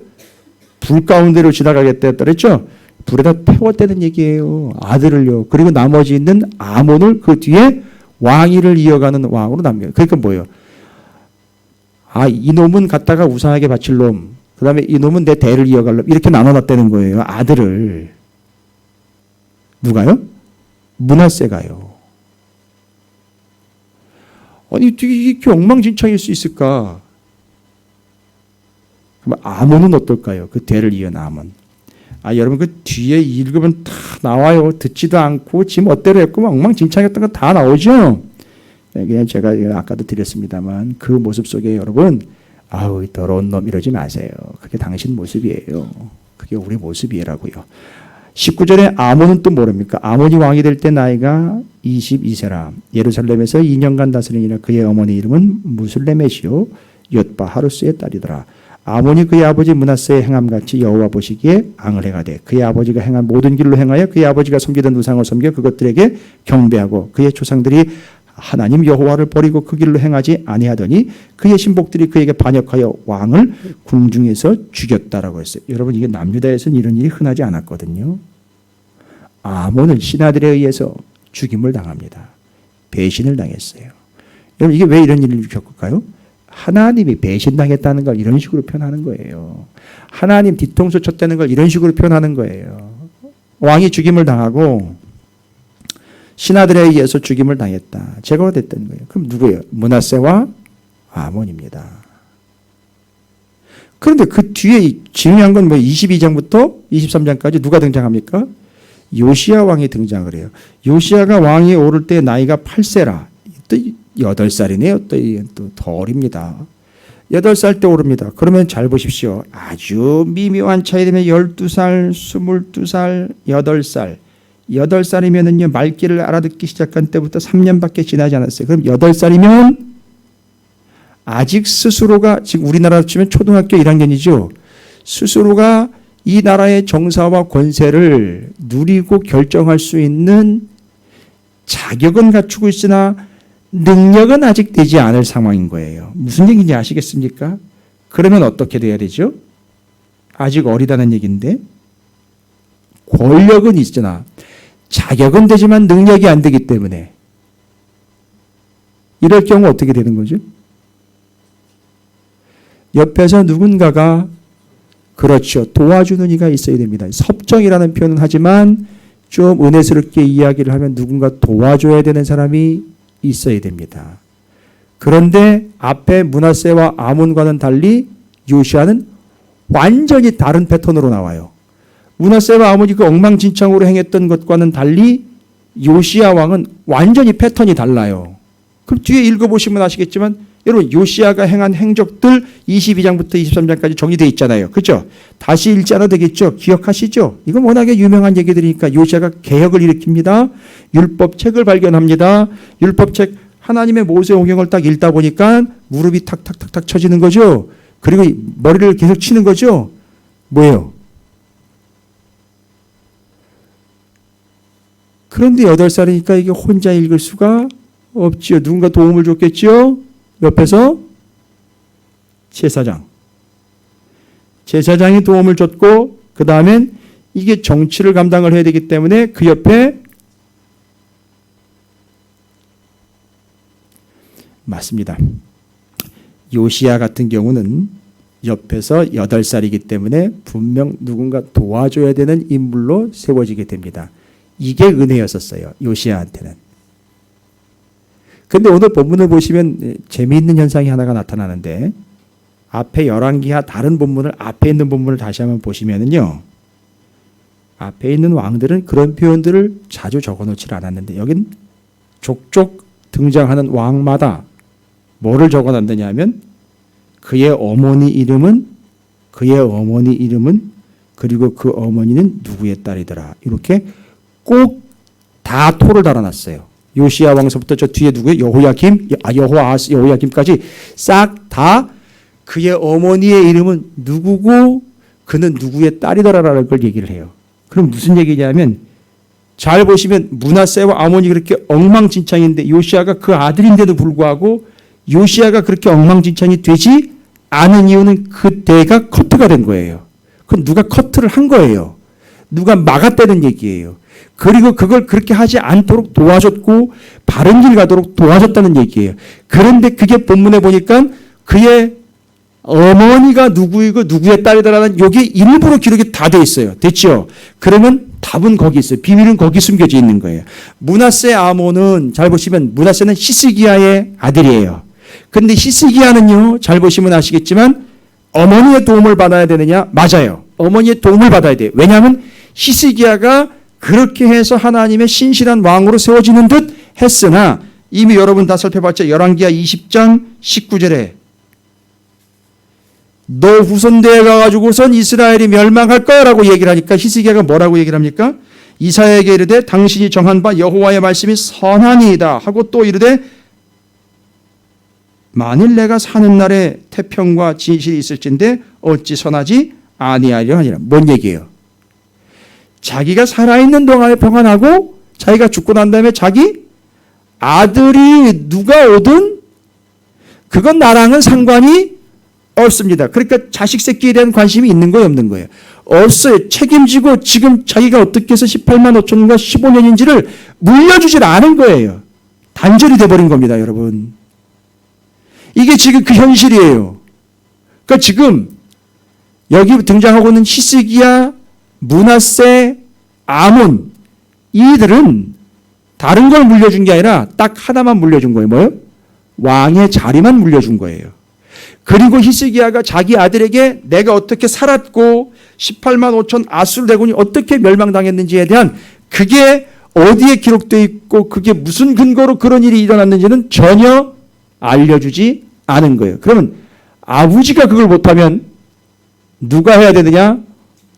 A: 불 가운데로 지나가겠다 했다 그랬죠? 불에다 태웠다는 얘기예요. 아들을요. 그리고 나머지 있는 아몬을 그 뒤에 왕위를 이어가는 왕으로 남겨요. 그러니까 뭐예요? 이놈은 갖다가 우상에게 바칠 놈, 그 다음에 이놈은 내 대를 이어갈 놈, 이렇게 나눠놨다는 거예요. 아들을. 누가요? 므낫세가요. 아니, 이렇게 엉망진창일 수 있을까? 그럼 아몬은 어떨까요? 그 대를 이은 아몬. 여러분 그 뒤에 읽으면 다 나와요. 듣지도 않고 지 멋대로 했고 엉망진창했던 거 다 나오죠. 그냥 제가 아까도 드렸습니다만 그 모습 속에 여러분 더러운 놈 이러지 마세요. 그게 당신 모습이에요. 그게 우리 모습이라고요. 19절에 아몬은 또 모릅니까? 아몬이 왕이 될 때 나이가 22세라. 예루살렘에서 2년간 다스리니라. 그의 어머니 이름은 무슬레메시요 옅바 하루스의 딸이더라. 아몬이 그의 아버지 므낫세의 행함같이 여호와 보시기에 앙을 행하되 그의 아버지가 행한 모든 길로 행하여 그의 아버지가 섬기던 우상을 섬겨 그것들에게 경배하고 그의 조상들이 하나님 여호와를 버리고 그 길로 행하지 아니하더니 그의 신복들이 그에게 반역하여 왕을 궁중에서 죽였다라고 했어요. 여러분 이게 남유다에서는 이런 일이 흔하지 않았거든요. 아몬은 신하들에 의해서 죽임을 당합니다. 배신을 당했어요. 여러분 이게 왜 이런 일을 겪을까요? 하나님이 배신당했다는 걸 이런 식으로 표현하는 거예요. 하나님 뒤통수 쳤다는 걸 이런 식으로 표현하는 거예요. 왕이 죽임을 당하고 신하들에 의해서 죽임을 당했다. 제거가 됐다는 거예요. 그럼 누구예요? 므낫세와 아몬입니다. 그런데 그 뒤에 중요한 건 뭐 22장부터 23장까지 누가 등장합니까? 요시야 왕이 등장을 해요. 요시야가 왕이 오를 때 나이가 8세라. 또 8살이네요. 또 더 어립니다. 8살 때 오릅니다. 그러면 잘 보십시오. 아주 미묘한 차이 되면 12살, 22살, 8살. 8살이면은요, 말귀를 알아듣기 시작한 때부터 3년밖에 지나지 않았어요. 그럼 8살이면 아직 스스로가, 지금 우리나라로 치면 초등학교 1학년이죠. 스스로가 이 나라의 정사와 권세를 누리고 결정할 수 있는 자격은 갖추고 있으나 능력은 아직 되지 않을 상황인 거예요. 무슨 얘기인지 아시겠습니까? 그러면 어떻게 돼야 되죠? 아직 어리다는 얘기인데 권력은 있으나 자격은 되지만 능력이 안 되기 때문에 이럴 경우 어떻게 되는 거죠? 옆에서 누군가가 그렇죠. 도와주는 이가 있어야 됩니다. 섭정이라는 표현은 하지만 좀 은혜스럽게 이야기를 하면 누군가 도와줘야 되는 사람이 있어야 됩니다. 그런데 앞에 므낫세와 아몬과는 달리 요시아는 완전히 다른 패턴으로 나와요. 므낫세와 아몬이 그 엉망진창으로 행했던 것과는 달리 요시아 왕은 완전히 패턴이 달라요. 그럼 뒤에 읽어보시면 아시겠지만 여러분 요시아가 행한 행적들 22장부터 23장까지 정리되어 있잖아요. 그렇죠? 다시 읽지 않아도 되겠죠? 기억하시죠? 이건 워낙에 유명한 얘기들이니까 요시아가 개혁을 일으킵니다. 율법책을 발견합니다. 율법책 하나님의 모세오경을 딱 읽다 보니까 무릎이 탁탁탁탁 쳐지는 거죠. 그리고 머리를 계속 치는 거죠. 뭐예요? 그런데 8살이니까 이게 혼자 읽을 수가 없지요. 누군가 도움을 줬겠지요. 옆에서 제사장이 도움을 줬고 그 다음엔 이게 정치를 감당을 해야 되기 때문에 그 옆에 맞습니다. 요시야 같은 경우는 옆에서 8살이기 때문에 분명 누군가 도와줘야 되는 인물로 세워지게 됩니다. 이게 은혜였었어요. 요시야한테는. 근데 오늘 본문을 보시면 재미있는 현상이 하나가 나타나는데 앞에 열왕기하 다른 본문을 앞에 있는 본문을 다시 한번 보시면은요. 앞에 있는 왕들은 그런 표현들을 자주 적어놓지 않았는데 여긴 족족 등장하는 왕마다 뭐를 적어놨느냐 하면 그의 어머니 이름은 그리고 그 어머니는 누구의 딸이더라. 이렇게 꼭 다 토를 달아놨어요. 요시야 왕서부터 저 뒤에 누구예요? 여호아하스, 여호야김까지 싹 다 그의 어머니의 이름은 누구고 그는 누구의 딸이더라라는 걸 얘기를 해요. 그럼 무슨 얘기냐면 잘 보시면 므낫세와 아몬이 그렇게 엉망진창인데 요시야가 그 아들인데도 불구하고 요시야가 그렇게 엉망진창이 되지 않은 이유는 그때가 커트가 된 거예요. 그건 누가 커트를 한 거예요. 누가 막았다는 얘기예요. 그리고 그걸 그렇게 하지 않도록 도와줬고 바른 길 가도록 도와줬다는 얘기예요. 그런데 그게 본문에 보니까 그의 어머니가 누구이고 누구의 딸이다라는 여기 일부러 기록이 다 돼 있어요. 됐죠? 그러면 답은 거기 있어요. 비밀은 거기 숨겨져 있는 거예요. 므낫세 아몬은 잘 보시면 므낫세는 히스기야의 아들이에요. 그런데 히스기야는요. 잘 보시면 아시겠지만 어머니의 도움을 받아야 되느냐? 맞아요. 어머니의 도움을 받아야 돼요. 왜냐하면 히스기야가 그렇게 해서 하나님의 신실한 왕으로 세워지는 듯 했으나 이미 여러분 다 살펴봤죠. 열왕기하 20장 19절에 너 후손대에 가가지고선 이스라엘이 멸망할 거라고 얘기를 하니까 히스기야가 뭐라고 얘기를 합니까? 이사야에게 이르되 당신이 정한 바 여호와의 말씀이 선하니이다 하고 또 이르되 만일 내가 사는 날에 태평과 진실이 있을진데 어찌 선하지 아니하리라 하니라. 뭔 얘기예요? 자기가 살아있는 동안에 평안하고 자기가 죽고 난 다음에 자기 아들이 누가 오든 그건 나랑은 상관이 없습니다. 그러니까 자식 새끼에 대한 관심이 있는 거예요, 없는 거예요? 없어요. 책임지고 지금 자기가 어떻게 해서 18만 5천인가 15년인지를 물려주질 않은 거예요. 단절이 돼버린 겁니다, 여러분. 이게 지금 그 현실이에요. 그러니까 지금 여기 등장하고 있는 히스기야, 므낫세, 아몬 이들은 다른 걸 물려준 게 아니라 딱 하나만 물려준 거예요. 뭐예요? 왕의 자리만 물려준 거예요. 그리고 히스기야가 자기 아들에게 내가 어떻게 살았고 18만 5천 아수르 대군이 어떻게 멸망당했는지에 대한 그게 어디에 기록되어 있고 그게 무슨 근거로 그런 일이 일어났는지는 전혀 알려주지 않은 거예요. 그러면 아버지가 그걸 못하면 누가 해야 되느냐?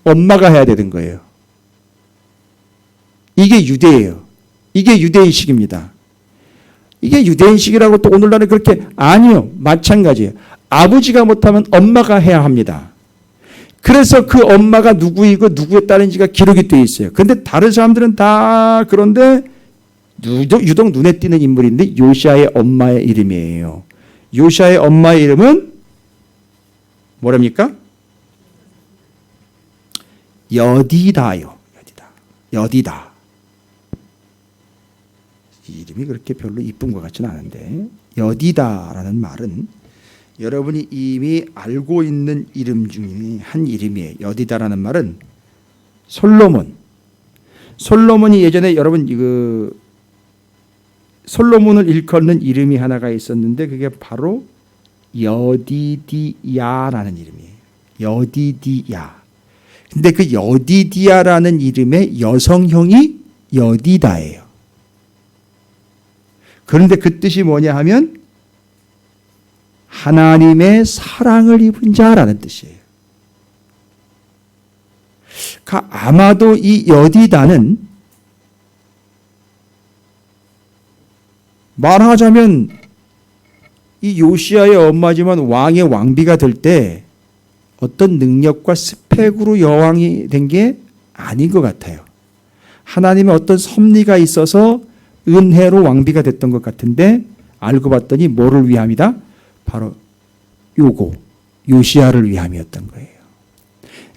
A: 엄마가 해야 되는 거예요. 이게 유대예요. 이게 유대인식입니다. 이게 유대인식이라고 또 오늘날은 그렇게 아니요. 마찬가지예요. 아버지가 못하면 엄마가 해야 합니다. 그래서 그 엄마가 누구이고 누구의 딸인지가 기록이 되어 있어요. 그런데 다른 사람들은 다 그런데 유독 눈에 띄는 인물인데 요시아의 엄마의 이름이에요. 요시아의 엄마의 이름은 뭐랍니까? 여디다요. 여디다. 이 이름이 그렇게 별로 이쁜 것 같지는 않은데 여디다라는 말은 여러분이 이미 알고 있는 이름 중에 한 이름이에요. 여디다라는 말은 솔로몬이 예전에 여러분 솔로몬을 일컫는 이름이 하나가 있었는데 그게 바로 여디디야라는 이름이에요. 여디디야. 근데 그 여디디야라는 이름의 여성형이 여디다예요. 그런데 그 뜻이 뭐냐 하면 하나님의 사랑을 입은 자라는 뜻이에요. 아마도 이 여디다는 말하자면 이 요시아의 엄마지만 왕의 왕비가 될 때 어떤 능력과 스펙으로 여왕이 된 게 아닌 것 같아요. 하나님의 어떤 섭리가 있어서 은혜로 왕비가 됐던 것 같은데 알고 봤더니 뭐를 위함이다? 바로 요시아를 위함이었던 거예요.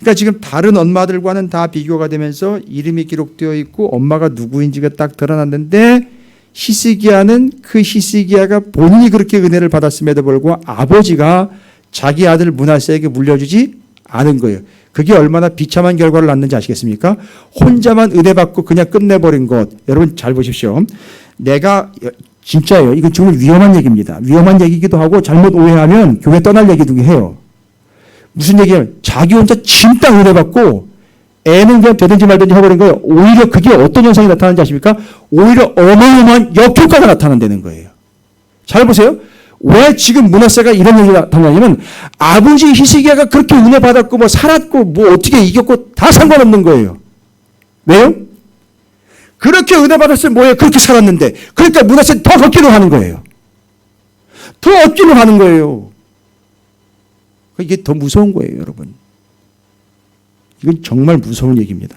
A: 그러니까 지금 다른 엄마들과는 다 비교가 되면서 이름이 기록되어 있고 엄마가 누구인지가 딱 드러났는데 히스기야는 그 히스기야가 본인이 그렇게 은혜를 받았음에도 불구하고 아버지가 자기 아들 므낫세에게 물려주지 않은 거예요. 그게 얼마나 비참한 결과를 낳는지 아시겠습니까? 혼자만 은혜 받고 그냥 끝내버린 것. 여러분 잘 보십시오. 내가 진짜예요. 이건 정말 위험한 얘기입니다. 위험한 얘기이기도 하고 잘못 오해하면 교회 떠날 얘기도 해요. 무슨 얘기냐면 자기 혼자 진짜 은혜 받고 애는 그냥 되든지 말든지 해버린 거예요. 오히려 그게 어떤 현상이 나타나는지 아십니까? 오히려 어마어마한 역효과가 나타난다는 거예요. 잘 보세요. 왜 지금 므낫세가 이런 얘기가 나타나냐면 아버지 히스기야가 그렇게 은혜 받았고 뭐 살았고 뭐 어떻게 이겼고 다 상관없는 거예요. 왜요? 그렇게 은혜 받았으면 뭐예요? 그렇게 살았는데. 그러니까 므낫세는 더 얻기로 하는 거예요. 더 얻기로 하는 거예요. 이게 더 무서운 거예요, 여러분. 이건 정말 무서운 얘기입니다.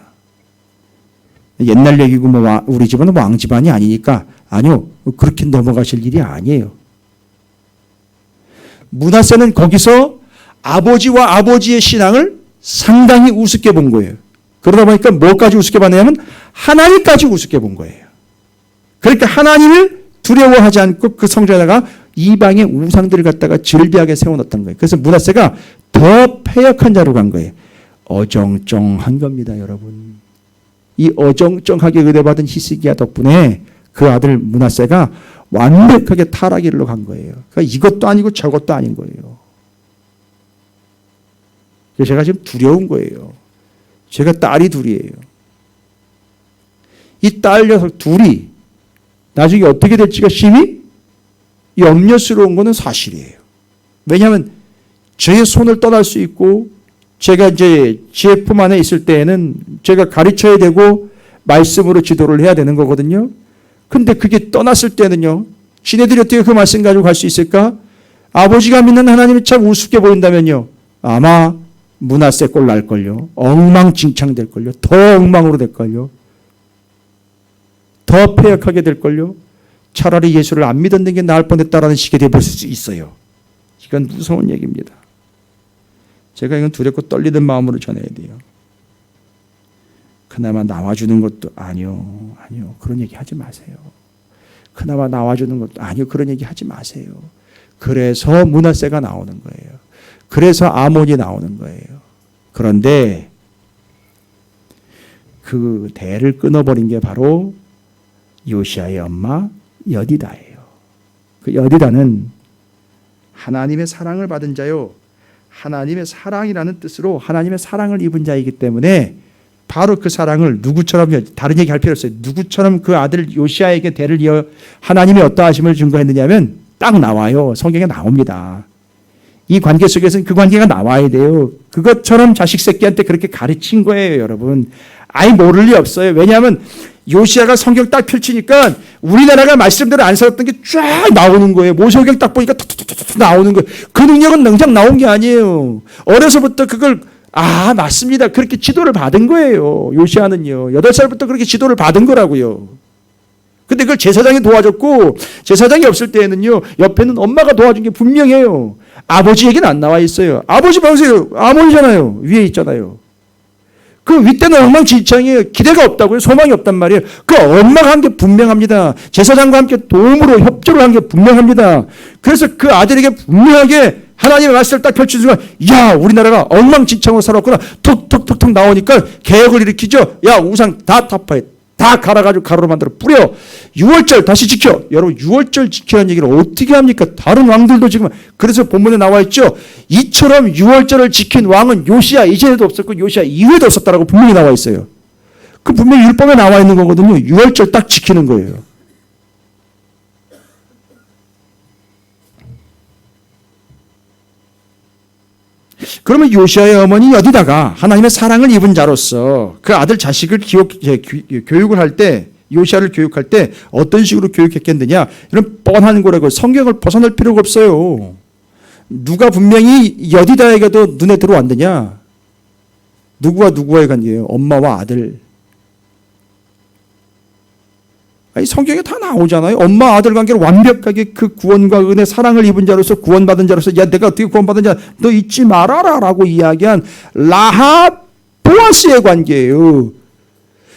A: 옛날 얘기고 뭐 우리 집은 왕 집안이 아니니까 아니요. 그렇게 넘어가실 일이 아니에요. 므낫세는 거기서 아버지와 아버지의 신앙을 상당히 우습게 본 거예요. 그러다 보니까 뭐까지 우습게 봤냐면 하나님까지 우습게 본 거예요. 그러니까 하나님을 두려워하지 않고 그 성전에다가 이방의 우상들을 갖다가 즐비하게 세워놓았던 거예요. 그래서 므낫세가 더 패역한 자로 간 거예요. 어정쩡한 겁니다, 여러분. 이 어정쩡하게 은혜받은 히스기야 덕분에 그 아들 므낫세가 완벽하게 타락의 길로 간 거예요. 그러니까 이것도 아니고 저것도 아닌 거예요. 그래서 제가 지금 두려운 거예요. 제가 딸이 둘이에요. 이 딸 녀석 둘이 나중에 어떻게 될지가 심히 염려스러운 것은 사실이에요. 왜냐하면 저의 손을 떠날 수 있고 제가 이제 제 품 안에 있을 때에는 제가 가르쳐야 되고 말씀으로 지도를 해야 되는 거거든요. 근데 그게 떠났을 때는요. 지네들이 어떻게 그 말씀 가지고 갈 수 있을까? 아버지가 믿는 하나님이 참 우습게 보인다면요. 아마 므낫세 꼴 날걸요. 엉망진창 될걸요. 더 엉망으로 될걸요. 더 폐역하게 될걸요. 차라리 예수를 안 믿었는 게 나을 뻔했다라는 식이 되어볼 수 있어요. 이건 무서운 얘기입니다. 제가 이건 두렵고 떨리는 마음으로 전해야 돼요. 그나마 나와주는 것도 아니요. 그런 얘기 하지 마세요. 그나마 나와주는 것도 아니요. 그런 얘기 하지 마세요. 그래서 므낫세가 나오는 거예요. 그래서 아몬이 나오는 거예요. 그런데 그 대를 끊어버린 게 바로 요시아의 엄마 여디다예요. 그 여디다는 하나님의 사랑을 받은 자요. 하나님의 사랑이라는 뜻으로 하나님의 사랑을 입은 자이기 때문에 바로 그 사랑을 누구처럼, 다른 얘기 할 필요 없어요. 누구처럼 그 아들 요시아에게 대를 이어 하나님이 어떠하심을 증거했느냐면 딱 나와요. 성경에 나옵니다. 이 관계 속에서는 그 관계가 나와야 돼요. 그것처럼 자식 새끼한테 그렇게 가르친 거예요, 여러분. 아예 모를 리 없어요. 왜냐하면 요시아가 성경 딱 펼치니까 우리나라가 말씀대로 안 살았던 게 쫙 나오는 거예요. 모세오경 딱 보니까 툭툭툭툭 나오는 거예요. 그 능력은 능장 나온 게 아니에요. 어려서부터 그걸 맞습니다. 그렇게 지도를 받은 거예요. 요시아는요. 8살부터 그렇게 지도를 받은 거라고요. 근데 그걸 제사장이 도와줬고 제사장이 없을 때에는요. 옆에는 엄마가 도와준 게 분명해요. 아버지 얘기는 안 나와 있어요. 아버지 보세요. 아몬이잖아요. 위에 있잖아요. 그 윗대는 엉망진창이에요. 기대가 없다고요. 소망이 없단 말이에요. 그 엄마가 한 게 분명합니다. 제사장과 함께 도움으로 협조를 한 게 분명합니다. 그래서 그 아들에게 분명하게 하나님의 말씀을 딱 펼치는 순간 야 우리나라가 엉망진창으로 살았구나. 툭툭툭툭 나오니까 개혁을 일으키죠. 야 우상 다 타파해. 다 갈아가지고 가루로 만들어 뿌려. 6월절 다시 지켜. 여러분 6월절 지키라는 얘기를 어떻게 합니까? 다른 왕들도 지금 그래서 본문에 나와 있죠. 이처럼 6월절을 지킨 왕은 요시아 이전에도 없었고 요시아 이후에도 없었다라고 분명히 나와 있어요. 그 분명히 율법에 나와 있는 거거든요. 6월절 딱 지키는 거예요. 그러면 요시아의 어머니 여디다가 하나님의 사랑을 입은 자로서 그 아들 자식을 교육을 할 때 요시아를 교육할 때 어떤 식으로 교육했겠느냐 이런 뻔한 거라고 성경을 벗어날 필요가 없어요. 누가 분명히 여디다에게도 눈에 들어왔느냐 누구와 누구와의 관계예요. 엄마와 아들. 아니 성경에 다 나오잖아요. 엄마 아들 관계를 완벽하게 그 구원과 은혜 사랑을 입은 자로서 구원받은 자로서 야 내가 어떻게 구원받은 자 너 잊지 말아라 라고 이야기한 라합 보아스의 관계예요.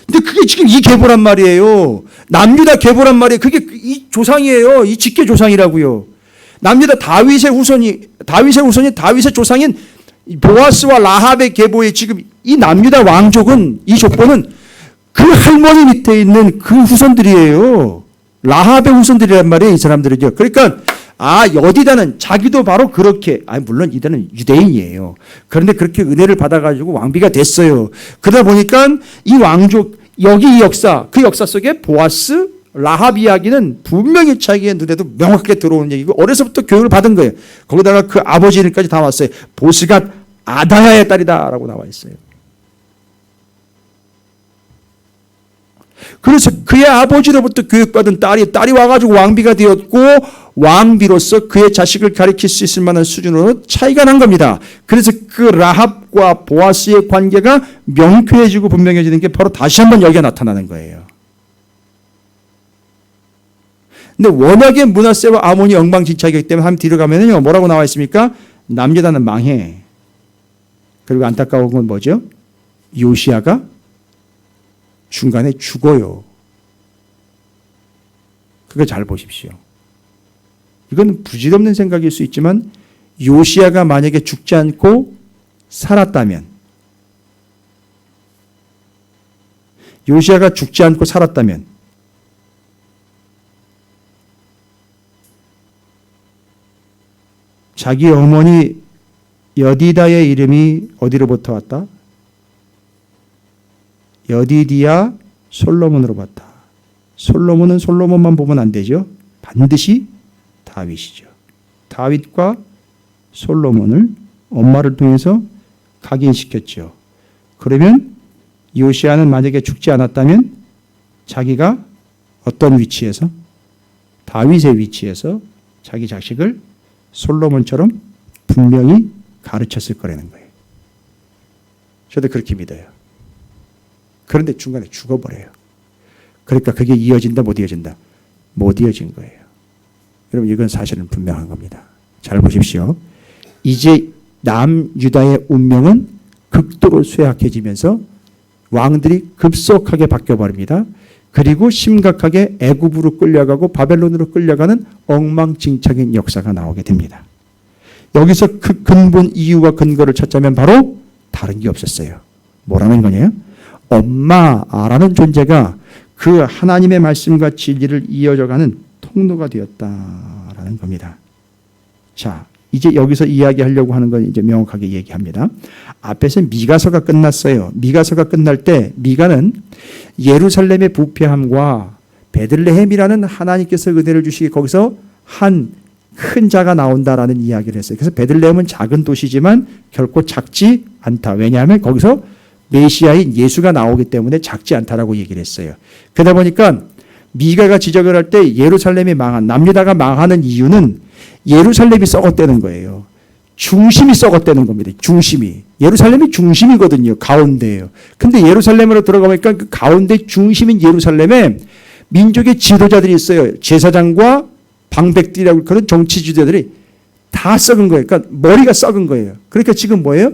A: 근데 그게 지금 이 계보란 말이에요. 남유다 계보란 말이에요. 그게 이 조상이에요. 이 직계 조상이라고요. 남유다 다윗의 후손이 다윗의 조상인 보아스와 라합의 계보에 지금 이 남유다 왕족은 이 족보는 그 할머니 밑에 있는 그 후손들이에요. 라합의 후손들이란 말이에요. 이 사람들은요. 그러니까 여디다는 자기도 바로 그렇게 물론 이들은 유대인이에요. 그런데 그렇게 은혜를 받아가지고 왕비가 됐어요. 그러다 보니까 이 왕족 여기 이 역사 그 역사 속에 보아스 라합 이야기는 분명히 자기의 눈에도 명확하게 들어오는 얘기고 어려서부터 교육을 받은 거예요. 거기다가 그 아버지 이름까지 다 왔어요. 보스가 아다야의 딸이다라고 나와 있어요. 그래서 그의 아버지로부터 교육받은 딸이 와가지고 왕비가 되었고 왕비로서 그의 자식을 가리킬 수 있을 만한 수준으로 차이가 난 겁니다. 그래서 그 라합과 보아스의 관계가 명쾌해지고 분명해지는 게 바로 다시 한번 여기에 나타나는 거예요. 근데 워낙에 므낫세와 아몬이 엉망진창이기 때문에 한 뒤로 가면은요 뭐라고 나와 있습니까? 남유다는 망해. 그리고 안타까운 건 뭐죠? 요시아가 중간에 죽어요. 그거 잘 보십시오. 이건 부질없는 생각일 수 있지만 요시아가 만약에 죽지 않고 살았다면 자기 어머니 여디다의 이름이 어디로부터 왔다? 여디디아 솔로몬으로 봤다. 솔로몬은 솔로몬만 보면 안 되죠. 반드시 다윗이죠. 다윗과 솔로몬을 엄마를 통해서 각인시켰죠. 그러면 요시야는 만약에 죽지 않았다면 자기가 어떤 위치에서? 다윗의 위치에서 자기 자식을 솔로몬처럼 분명히 가르쳤을 거라는 거예요. 저도 그렇게 믿어요. 그런데 중간에 죽어버려요. 그러니까 그게 이어진다, 못 이어진다? 못 이어진 거예요. 여러분, 이건 사실은 분명한 겁니다. 잘 보십시오. 이제 남유다의 운명은 극도로 쇠약해지면서 왕들이 급속하게 바뀌어버립니다. 그리고 심각하게 애굽으로 끌려가고 바벨론으로 끌려가는 엉망진창인 역사가 나오게 됩니다. 여기서 그 근본 이유와 근거를 찾자면 바로 다른 게 없었어요. 뭐라는 거냐? 엄마라는 존재가 그 하나님의 말씀과 진리를 이어져가는 통로가 되었다라는 겁니다. 자, 이제 여기서 이야기하려고 하는 건 이제 명확하게 얘기합니다. 앞에서 미가서가 끝났어요. 미가서가 끝날 때 미가는 예루살렘의 부패함과 베들레헴이라는 하나님께서 은혜를 주시기 거기서 한 큰 자가 나온다라는 이야기를 했어요. 그래서 베들레헴은 작은 도시지만 결코 작지 않다. 왜냐하면 거기서 메시아인 예수가 나오기 때문에 작지 않다라고 얘기를 했어요. 그러다 보니까 미가가 지적을 할 때 예루살렘이 망한, 남유다가 망하는 이유는 예루살렘이 썩었다는 거예요. 중심이 썩었다는 겁니다. 중심이. 예루살렘이 중심이거든요. 가운데예요. 근데 예루살렘으로 들어가니까 그 가운데 중심인 예루살렘에 민족의 지도자들이 있어요. 제사장과 방백들이라고 그런 정치 지도자들이 다 썩은 거예요. 그러니까 머리가 썩은 거예요. 그러니까 지금 뭐예요?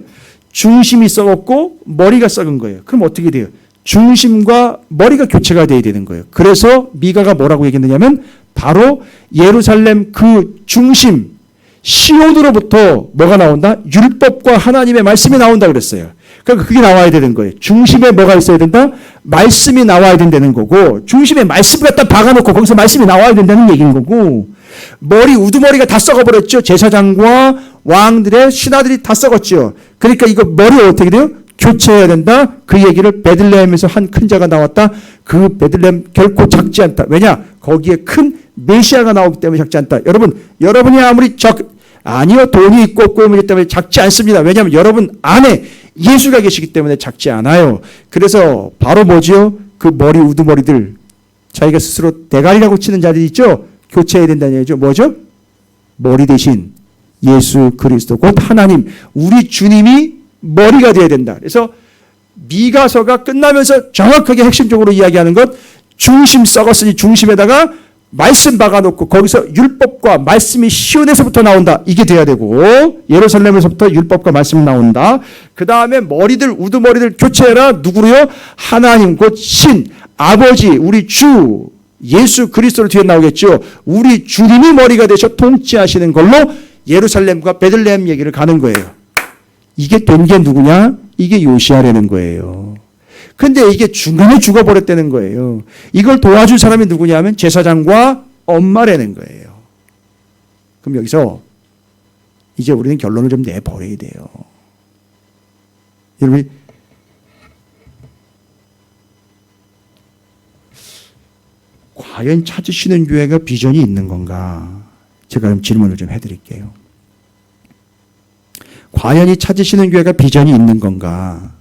A: 중심이 썩었고 머리가 썩은 거예요. 그럼 어떻게 돼요? 중심과 머리가 교체가 돼야 되는 거예요. 그래서 미가가 뭐라고 얘기했느냐면 바로 예루살렘 그 중심 시온으로부터 뭐가 나온다? 율법과 하나님의 말씀이 나온다 그랬어요. 그러니까 그게 나와야 되는 거예요. 중심에 뭐가 있어야 된다? 말씀이 나와야 된다는 거고, 중심에 말씀 갖다 박아놓고 거기서 말씀이 나와야 된다는 얘기인 거고, 우두머리가 다 썩어버렸죠. 제사장과 왕들의 신하들이 다 썩었죠. 그러니까 이거 머리 어떻게 돼요? 교체해야 된다. 그 얘기를 베들레헴에서 한 큰 자가 나왔다. 그 베들레헴 결코 작지 않다. 왜냐? 거기에 큰 메시아가 나오기 때문에 작지 않다. 여러분이 아무리 아니요, 돈이 있고 없고 이기 때문에 작지 않습니다. 왜냐하면 여러분 안에 예수가 계시기 때문에 작지 않아요. 그래서 바로 뭐지요? 그 우두머리들, 자기가 스스로 대가리라고 치는 자들이 있죠? 교체해야 된다는 얘기죠. 뭐죠? 머리 대신 예수 그리스도, 곧 하나님, 우리 주님이 머리가 되어야 된다. 그래서 미가서가 끝나면서 정확하게 핵심적으로 이야기하는 것, 중심 썩었으니 중심에다가 말씀 박아놓고 거기서 율법과 말씀이 시온에서부터 나온다. 이게 돼야 되고, 예루살렘에서부터 율법과 말씀이 나온다. 그 다음에 우두머리들 교체해라. 누구로요? 하나님, 곧 신, 아버지, 우리 주 예수 그리스도로 뒤에 나오겠죠. 우리 주님이 머리가 되셔 통치하시는 걸로 예루살렘과 베들레헴 얘기를 가는 거예요. 이게 된 게 누구냐? 이게 요시야라는 거예요. 근데 이게 중간에 죽어버렸다는 거예요. 이걸 도와준 사람이 누구냐면 제사장과 엄마라는 거예요. 그럼 여기서 이제 우리는 결론을 좀 내버려야 돼요. 여러분, 과연 찾으시는 교회가 비전이 있는 건가? 제가 그럼 질문을 좀 해드릴게요. 과연 이 찾으시는 교회가 비전이 있는 건가?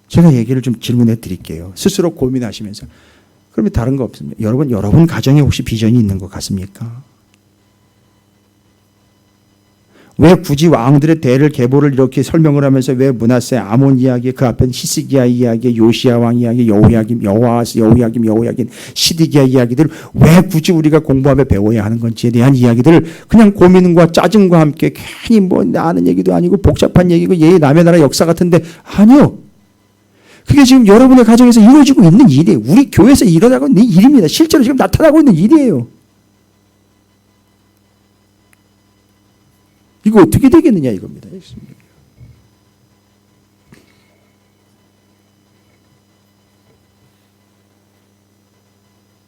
A: 제가 얘기를 좀 질문해 드릴게요. 스스로 고민하시면서. 그러면 다른 거 없습니다. 여러분 가정에 혹시 비전이 있는 것 같습니까? 왜 굳이 왕들의 대를 계보를 이렇게 설명을 하면서 왜 므낫세, 아몬 이야기, 그 앞에 히스기야 이야기, 요시야 왕 이야기, 여호야김, 시드기야 이야기들 왜 굳이 우리가 공부하며 배워야 하는 건지에 대한 이야기들을 그냥 고민과 짜증과 함께 괜히 아는 얘기도 아니고 복잡한 얘기고 남의 나라 역사 같은데 아니요. 그게 지금 여러분의 가정에서 이루어지고 있는 일이에요. 우리 교회에서 일어나고 있는 일입니다. 실제로 지금 나타나고 있는 일이에요. 이거 어떻게 되겠느냐 이겁니다.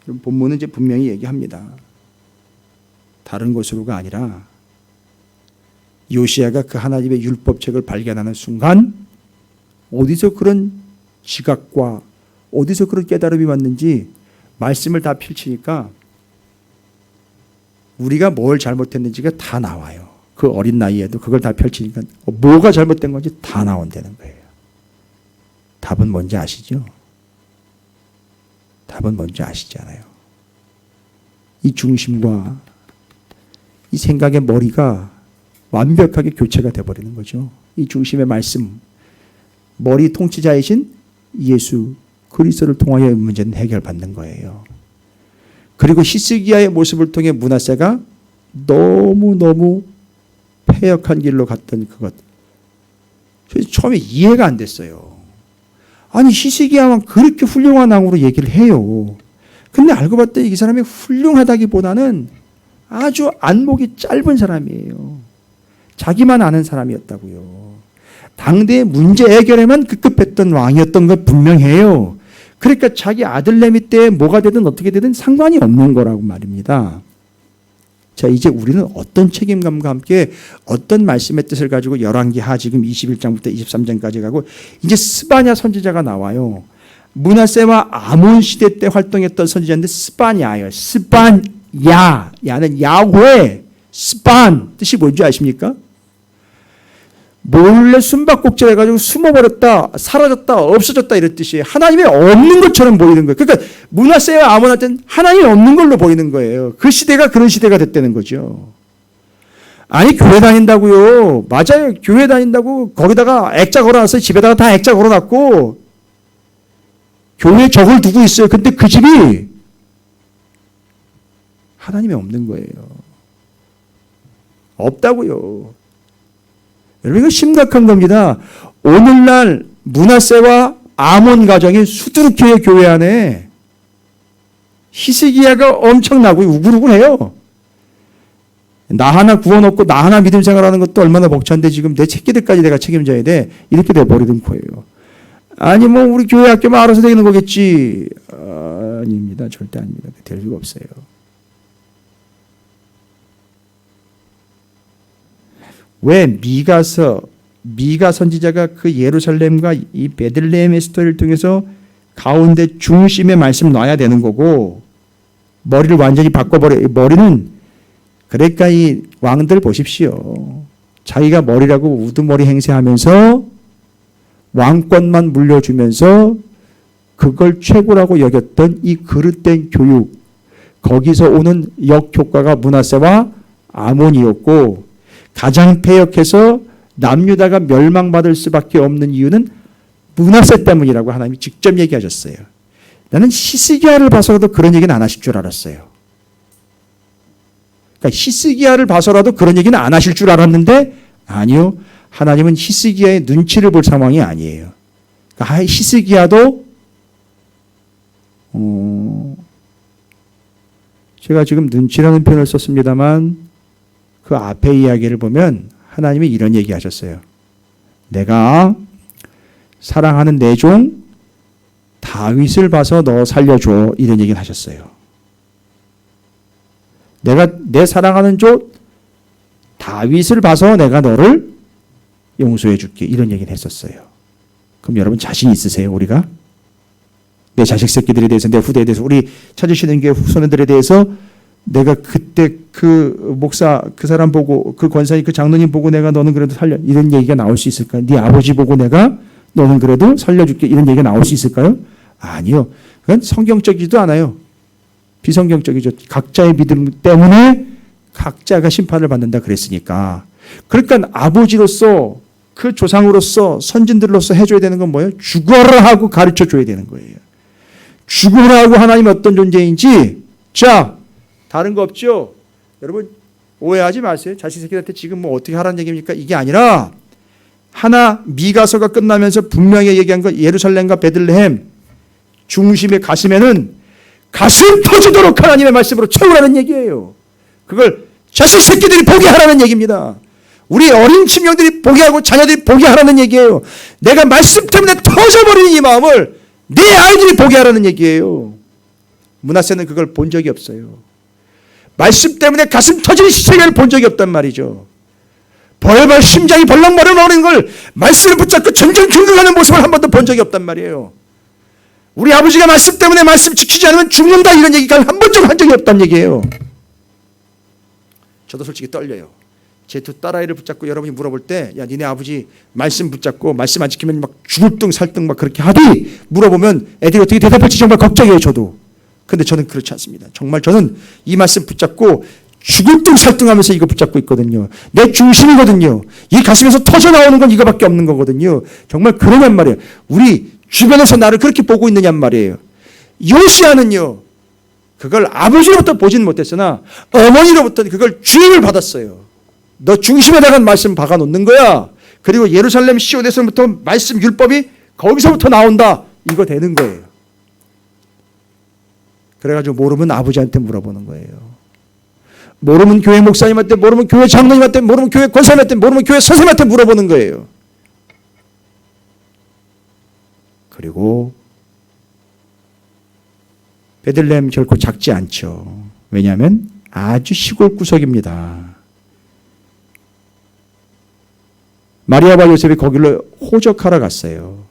A: 그럼 본문은 이제 분명히 얘기합니다. 다른 것으로가 아니라 요시야가 그 하나님의 율법책을 발견하는 순간 어디서 그런 지각과 어디서 그런 깨달음이 왔는지 말씀을 다 펼치니까 우리가 뭘 잘못했는지가 다 나와요. 그 어린 나이에도 그걸 다 펼치니까 뭐가 잘못된 건지 다 나온다는 거예요. 답은 뭔지 아시죠? 답은 뭔지 아시잖아요. 이 중심과 이 생각의 머리가 완벽하게 교체가 되어버리는 거죠. 이 중심의 말씀, 머리 통치자이신 예수 그리스도를 통하여 이 문제는 해결받는 거예요. 그리고 히스기야의 모습을 통해 므낫세가 너무너무 패역한 길로 갔던 그것. 처음에 이해가 안 됐어요. 아니 히스기야만 그렇게 훌륭한 왕으로 얘기를 해요. 근데 알고 봤더니 이 사람이 훌륭하다기보다는 아주 안목이 짧은 사람이에요. 자기만 아는 사람이었다고요. 당대의 문제 해결에만 급급했던 왕이었던 것 분명해요. 그러니까 자기 아들내미 때 뭐가 되든 어떻게 되든 상관이 없는 거라고 말입니다. 자, 이제 우리는 어떤 책임감과 함께 어떤 말씀의 뜻을 가지고 열왕기하 지금 21장부터 23장까지 가고 이제 스바냐 선지자가 나와요. 므낫세와 아몬 시대 때 활동했던 선지자인데 스바냐예요. 스바냐, 야는 야훼, 스반 뜻이 뭔지 아십니까? 몰래 숨바꼭질 해가지고 숨어버렸다, 사라졌다, 없어졌다 이런 뜻이에요. 하나님이 없는 것처럼 보이는 거예요. 그러니까 므낫세와 아몬한테는 하나님이 없는 걸로 보이는 거예요. 그 시대가 그런 시대가 됐다는 거죠. 아니 교회 다닌다고요. 맞아요. 교회 다닌다고 거기다가 액자 걸어놨어요. 집에다가 다 액자 걸어놨고 교회에 적을 두고 있어요. 근데 그 집이 하나님이 없는 거예요. 없다고요. 여러분 이거 심각한 겁니다. 오늘날 므낫세와 아몬 가정이 수두룩해요. 교회 안에. 히스기야가 엄청나고 우글우글해요. 나 하나 구원없고 나 하나 믿음 생활하는 것도 얼마나 벅찬데 지금 내 새끼들까지 내가 책임져야 돼. 이렇게 돼버리는 거예요. 아니 뭐 우리 교회 학교만 알아서 되는 거겠지. 아닙니다. 절대 아닙니다. 될 수가 없어요. 왜 미가 선지자가 그 예루살렘과 이 베들레헴의 스토리를 통해서 가운데 중심에 말씀 놔야 되는 거고 머리를 완전히 바꿔버려. 머리는 그러니까 이 왕들 보십시오. 자기가 머리라고 우두머리 행세하면서 왕권만 물려주면서 그걸 최고라고 여겼던 이 그릇된 교육, 거기서 오는 역효과가 므낫세와 아몬이었고 가장 패역해서 남유다가 멸망받을 수밖에 없는 이유는 므낫세 때문이라고 하나님이 직접 얘기하셨어요. 나는 히스기야를 봐서라도 그런 얘기는 안 하실 줄 알았어요. 그러니까 히스기야를 봐서라도 그런 얘기는 안 하실 줄 알았는데 아니요. 하나님은 히스기야의 눈치를 볼 상황이 아니에요. 그러니까 히스기야도 제가 지금 눈치라는 표현을 썼습니다만 그 앞에 이야기를 보면 하나님이 이런 얘기 하셨어요. 내가 사랑하는 내 종 다윗을 봐서 너 살려줘. 이런 얘기를 하셨어요. 내가 내 사랑하는 종 다윗을 봐서 내가 너를 용서해 줄게. 이런 얘기를 했었어요. 그럼 여러분 자신 있으세요? 우리가? 내 자식 새끼들에 대해서 내 후대에 대해서 우리 찾으시는 게 후손들에 대해서 내가 그때 그 목사 그 사람 보고 그 권사님 그 장로님 보고 내가 너는 그래도 살려 이런 얘기가 나올 수 있을까요? 네 아버지 보고 내가 너는 그래도 살려줄게 이런 얘기가 나올 수 있을까요? 아니요. 그건 성경적이지도 않아요. 비성경적이죠. 각자의 믿음 때문에 각자가 심판을 받는다 그랬으니까. 그러니까 아버지로서 그 조상으로서 선진들로서 해줘야 되는 건 뭐예요? 죽어라 하고 가르쳐줘야 되는 거예요. 죽어라 하고 하나님 어떤 존재인지 자 다른 거 없죠? 여러분 오해하지 마세요. 자식 새끼한테 지금 뭐 어떻게 하라는 얘기입니까? 이게 아니라 하나 미가서가 끝나면서 분명히 얘기한 거 예루살렘과 베들레헴 중심의 가슴에는 가슴 터지도록 하나님의 말씀으로 채우라는 얘기예요. 그걸 자식 새끼들이 보게 하라는 얘기입니다. 우리 어린 친명들이 보게 하고 자녀들이 보게 하라는 얘기예요. 내가 말씀 때문에 터져버리는 이 마음을 내 아이들이 보게 하라는 얘기예요. 므낫세는 그걸 본 적이 없어요. 말씀 때문에 가슴 터지는 시체를 본 적이 없단 말이죠. 벌벌 심장이 벌렁벌렁 나오는 걸 말씀을 붙잡고 전전긍긍하는 모습을 한 번도 본 적이 없단 말이에요. 우리 아버지가 말씀 때문에 말씀 지키지 않으면 죽는다 이런 얘기가 한 번쯤 한 적이 없단 얘기예요. 저도 솔직히 떨려요. 제 두 딸아이를 붙잡고 여러분이 물어볼 때, 야, 니네 아버지 말씀 붙잡고 말씀 안 지키면 막 죽을 등 살등 막 그렇게 하디? 물어보면 애들이 어떻게 대답할지 정말 걱정해요, 저도. 근데 저는 그렇지 않습니다. 정말 저는 이 말씀 붙잡고 죽을 등 살등하면서 이거 붙잡고 있거든요. 내 중심이거든요. 이 가슴에서 터져 나오는 건 이거밖에 없는 거거든요. 정말 그러냔 말이에요. 우리 주변에서 나를 그렇게 보고 있느냔 말이에요. 요시아는요, 그걸 아버지로부터 보지는 못했으나 어머니로부터 그걸 주임을 받았어요. 너 중심에다가 말씀 박아 놓는 거야. 그리고 예루살렘 시온에서부터 말씀 율법이 거기서부터 나온다. 이거 되는 거예요. 그래가지고 모르면 아버지한테 물어보는 거예요. 모르면 교회 목사님한테, 모르면 교회 장로님한테, 모르면 교회 권사님한테, 모르면 교회 선생님한테 물어보는 거예요. 그리고 베들레헴 결코 작지 않죠. 왜냐하면 아주 시골 구석입니다. 마리아와 요셉이 거기로 호적하러 갔어요.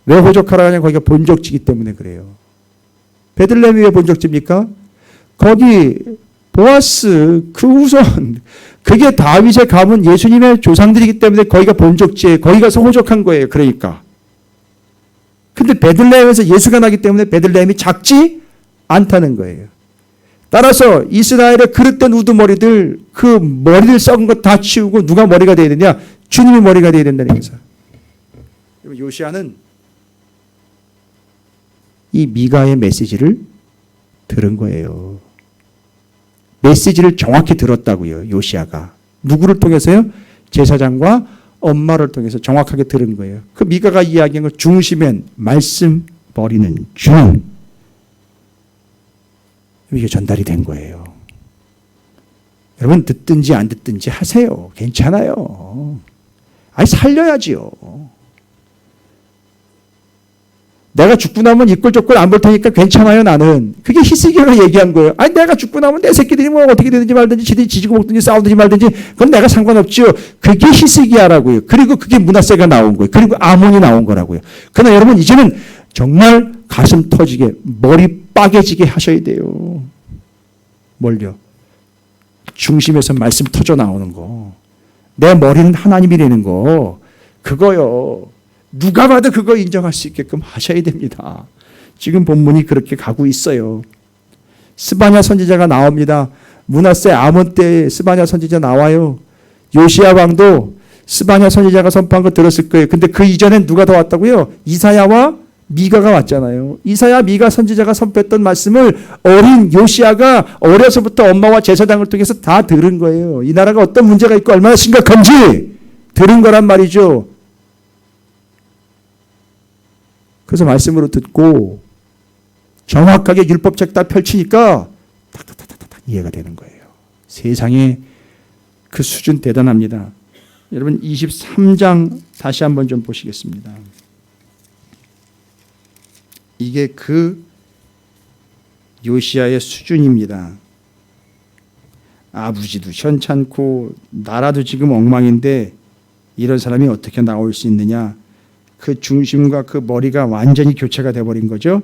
A: 왜 호적하러 가냐면 거기가 본적지기 때문에 그래요. 베들레헴이 왜 본적지입니까? 거기 보아스 그 우선 그게 다윗의 가문 예수님의 조상들이기 때문에 거기가 본적지에 거기 가서 호적한 거예요. 그러니까. 근데 베들레헴에서 예수가 나기 때문에 베들레헴이 작지 않다는 거예요. 따라서 이스라엘의 그릇된 우두머리들 그 머리를 썩은 것 다 치우고 누가 머리가 돼야 되냐? 주님이 머리가 돼야 된다는 거죠. 요시아는 이 미가의 메시지를 들은 거예요. 메시지를 정확히 들었다고요. 요시아가. 누구를 통해서요? 제사장과 엄마를 통해서 정확하게 들은 거예요. 그 미가가 이야기한 걸 중심엔 말씀 버리는 중. 이게 전달이 된 거예요. 여러분 듣든지 안 듣든지 하세요. 괜찮아요. 아니 살려야지요. 내가 죽고 나면 이꼴저꼴 안 볼 테니까 괜찮아요 나는. 그게 히스기야가 얘기한 거예요. 아니 내가 죽고 나면 내 새끼들이 뭐 어떻게 되든지 말든지 지들이 지지고 먹든지 싸우든지 말든지 그건 내가 상관없지요. 그게 히스기야라고요. 그리고 그게 므낫세가 나온 거예요. 그리고 아몬이 나온 거라고요. 그러나 여러분 이제는 정말 가슴 터지게 머리 빠개지게 하셔야 돼요. 뭘요? 중심에서 말씀 터져 나오는 거. 내 머리는 하나님이라는 거. 그거요. 누가 봐도 그거 인정할 수 있게끔 하셔야 됩니다. 지금 본문이 그렇게 가고 있어요. 스바냐 선지자가 나옵니다. 므낫세 아몬 때 스바냐 선지자 나와요. 요시야 왕도 스바냐 선지자가 선포한 거 들었을 거예요. 근데 그 이전엔 누가 더 왔다고요? 이사야와 미가가 왔잖아요. 이사야 미가 선지자가 선포했던 말씀을 어린 요시야가 어려서부터 엄마와 제사장을 통해서 다 들은 거예요. 이 나라가 어떤 문제가 있고 얼마나 심각한지 들은 거란 말이죠. 그래서 말씀으로 듣고 정확하게 율법책 다 펼치니까 탁탁탁탁탁 이해가 되는 거예요. 세상에 그 수준 대단합니다. 여러분 23장 다시 한번 좀 보시겠습니다. 이게 그 요시야의 수준입니다. 아버지도 현찮고 나라도 지금 엉망인데 이런 사람이 어떻게 나올 수 있느냐. 그 중심과 그 머리가 완전히 교체가 되어버린 거죠.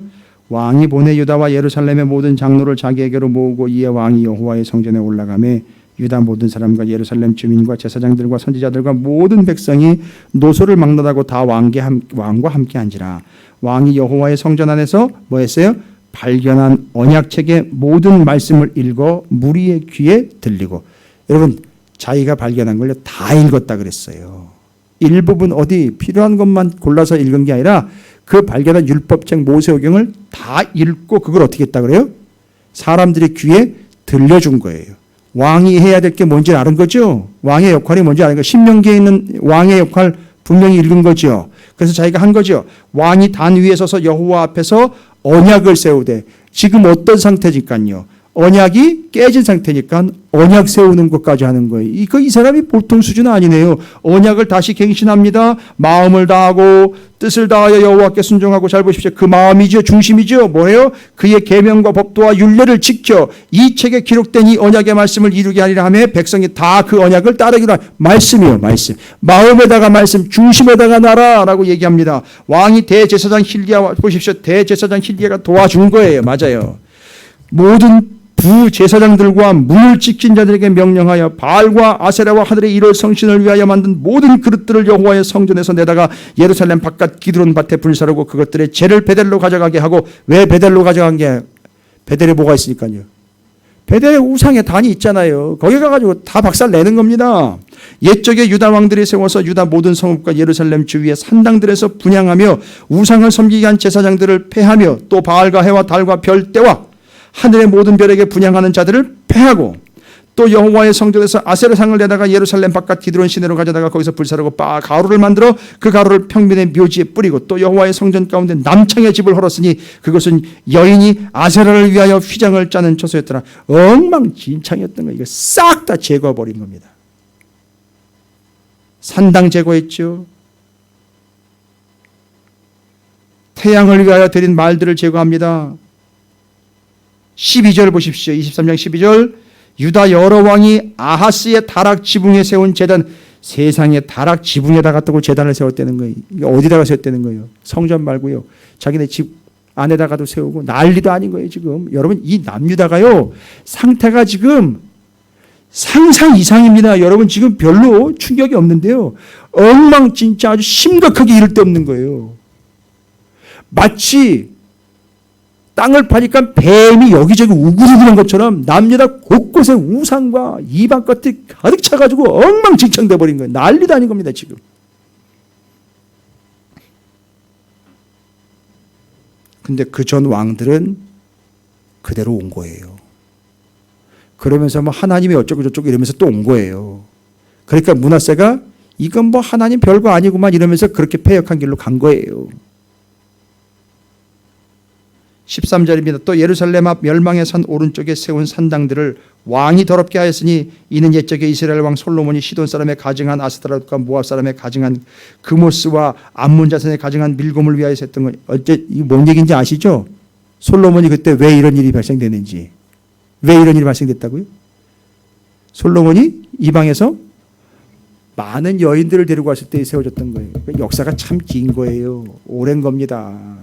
A: 왕이 보내 유다와 예루살렘의 모든 장로를 자기에게로 모으고 이에 왕이 여호와의 성전에 올라가매 유다 모든 사람과 예루살렘 주민과 제사장들과 선지자들과 모든 백성이 노소를 막론하고 다 왕과 함께 앉으라. 왕이 여호와의 성전 안에서 뭐 했어요? 발견한 언약책의 모든 말씀을 읽어 무리의 귀에 들리고. 여러분 자기가 발견한 걸 다 읽었다 그랬어요. 일부분 어디 필요한 것만 골라서 읽은 게 아니라 그 발견한 율법책 모세오경을 다 읽고 그걸 어떻게 했다 그래요? 사람들의 귀에 들려준 거예요. 왕이 해야 될 게 뭔지 아는 거죠. 왕의 역할이 뭔지 아는 거예요. 신명기에 있는 왕의 역할 분명히 읽은 거죠. 그래서 자기가 한 거죠. 왕이 단 위에 서서 여호와 앞에서 언약을 세우되 지금 어떤 상태니까요. 언약이 깨진 상태니까 언약 세우는 것까지 하는 거예요. 이 사람이 보통 수준 아니네요. 언약을 다시 갱신합니다. 마음을 다하고 뜻을 다하여 여호와께 순종하고. 잘 보십시오. 그 마음이죠. 중심이죠. 뭐예요? 그의 계명과 법도와 율례를 지켜 이 책에 기록된 이 언약의 말씀을 이루게 하리라 하며 백성이 다 그 언약을 따르기로 하라. 말씀이요. 말씀. 마음에다가 말씀, 중심에다가 나라라고 얘기합니다. 왕이 대제사장 hil기야 보십시오. 대제사장 hil기야가 도와준 거예요. 맞아요. 모든 부제사장들과 문을 지킨 자들에게 명령하여 바알과 아세라와 하늘의 이를 성신을 위하여 만든 모든 그릇들을 여호와의 성전에서 내다가 예루살렘 바깥 기드론 밭에 불사르고 그것들의 재를 베델로 가져가게 하고. 왜 베델로 가져간 게? 베델에 뭐가 있으니까요. 베델에 우상의 단이 있잖아요. 거기 가가지고 다 박살 내는 겁니다. 옛적에 유다 왕들이 세워서 유다 모든 성읍과 예루살렘 주위의 산당들에서 분향하며 우상을 섬기게 한 제사장들을 패하며 또 바알과 해와 달과 별대와 하늘의 모든 별에게 분향하는 자들을 패하고 또 여호와의 성전에서 아세라상을 내다가 예루살렘 바깥 기드론 시내로 가져다가 거기서 불사르고 가루를 만들어 그 가루를 평민의 묘지에 뿌리고 또 여호와의 성전 가운데 남창의 집을 헐었으니 그것은 여인이 아세라를 위하여 휘장을 짜는 처소였더라. 엉망진창이었던 거 이거 싹 다 제거해버린 겁니다. 산당 제거했죠. 태양을 위하여 드린 말들을 제거합니다. 12절 보십시오. 23장 12절. 유다 여러 왕이 아하스의 다락 지붕에 세운 제단, 세상의 다락 지붕에다가 또 재단을 세웠다는 거예요. 이게 어디다가 세웠다는 거예요? 성전 말고요. 자기네 집 안에다가도 세우고 난리도 아닌 거예요 지금. 여러분 이 남유다가요 상태가 지금 상상 이상입니다. 여러분 지금 별로 충격이 없는데요. 엉망진짜 아주 심각하게 이를 데 없는 거예요. 마치 땅을 파니까 뱀이 여기저기 우글우글한 것처럼 남유다 곳곳에 우상과 이방 것들이 가득 차가지고 엉망진창돼 버린 거예요. 난리도 아닌 겁니다 지금. 근데 그 전 왕들은 그대로 온 거예요. 그러면서 뭐 하나님이 어쩌고 저쩌고 이러면서 또 온 거예요. 그러니까 므낫세가 이건 뭐 하나님 별거 아니구만 이러면서 그렇게 패역한 길로 간 거예요. 13절입니다. 또 예루살렘 앞 멸망의 산 오른쪽에 세운 산당들을 왕이 더럽게 하였으니 이는 옛적에 이스라엘 왕 솔로몬이 시돈 사람의 가증한 아스타롯과 모압 사람의 가증한 그모스와 암몬 자손의 가증한 밀곰을 위하여 했던 거. 어째 이 뭔 얘기인지 아시죠? 솔로몬이 그때 왜 이런 일이 발생됐는지. 왜 이런 일이 발생됐다고요? 솔로몬이 이방에서 많은 여인들을 데리고 왔을 때 세워졌던 거예요. 역사가 참 긴 거예요. 오랜 겁니다.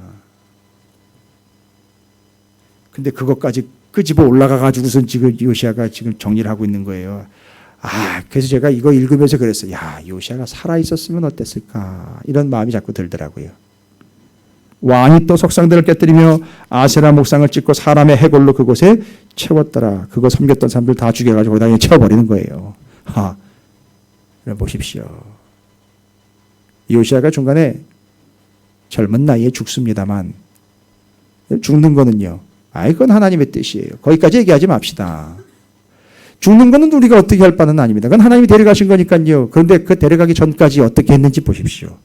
A: 근데 그것까지 끄집어 올라가가지고선 지금 요시아가 지금 정리를 하고 있는 거예요. 그래서 제가 이거 읽으면서 그랬어요. 야, 요시아가 살아있었으면 어땠을까. 이런 마음이 자꾸 들더라고요. 왕이 또 석상들을 깨뜨리며 아세라 목상을 찍고 사람의 해골로 그곳에 채웠더라. 그거 섬겼던 사람들 다 죽여가지고 거기다 채워버리는 거예요. 보십시오. 요시아가 중간에 젊은 나이에 죽습니다만 죽는 거는요. 그건 하나님의 뜻이에요. 거기까지 얘기하지 맙시다. 죽는 거는 우리가 어떻게 할 바는 아닙니다. 그건 하나님이 데려가신 거니까요. 그런데 그 데려가기 전까지 어떻게 했는지 보십시오.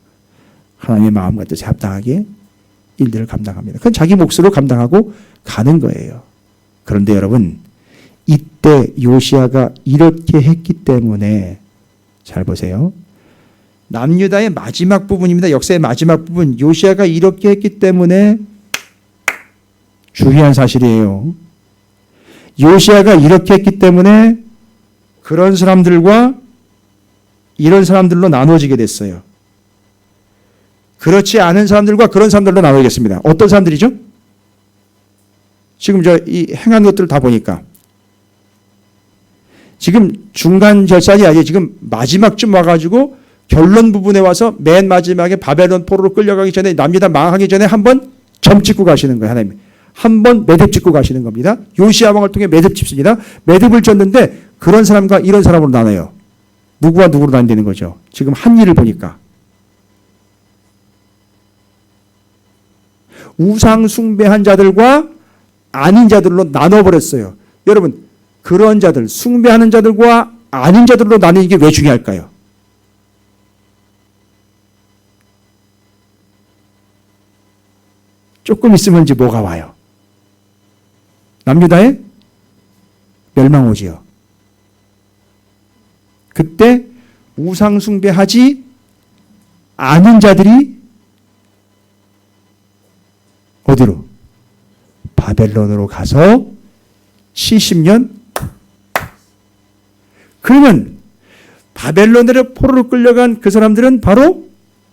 A: 하나님의 마음과 뜻에 합당하게 일들을 감당합니다. 그건 자기 몫으로 감당하고 가는 거예요. 그런데 여러분 이때 요시아가 이렇게 했기 때문에 잘 보세요. 남유다의 마지막 부분입니다. 역사의 마지막 부분. 요시아가 이렇게 했기 때문에 중요한 사실이에요. 요시아가 이렇게 했기 때문에 그런 사람들과 이런 사람들로 나눠지게 됐어요. 그렇지 않은 사람들과 그런 사람들로 나눠지겠습니다. 어떤 사람들이죠? 지금 이 행한 것들을 다 보니까 지금 중간 결산이 아니에요. 지금 마지막쯤 와가지고 결론 부분에 와서 맨 마지막에 바벨론 포로로 끌려가기 전에 남유다 망하기 전에 한번 점 찍고 가시는 거예요. 하나님. 한번 매듭 짓고 가시는 겁니다. 요시아 왕을 통해 매듭 짓습니다. 매듭을 졌는데 그런 사람과 이런 사람으로 나눠요. 누구와 누구로 나뉘는 거죠. 지금 한 일을 보니까. 우상 숭배한 자들과 아닌 자들로 나눠버렸어요. 여러분 그런 자들, 숭배하는 자들과 아닌 자들로 나누는 게 왜 중요할까요? 조금 있으면 이제 뭐가 와요? 남유다의 멸망 오지요. 그때 우상 숭배하지 않은 자들이 어디로? 바벨론으로 가서 70년. 그러면 바벨론으로 포로로 끌려간 그 사람들은 바로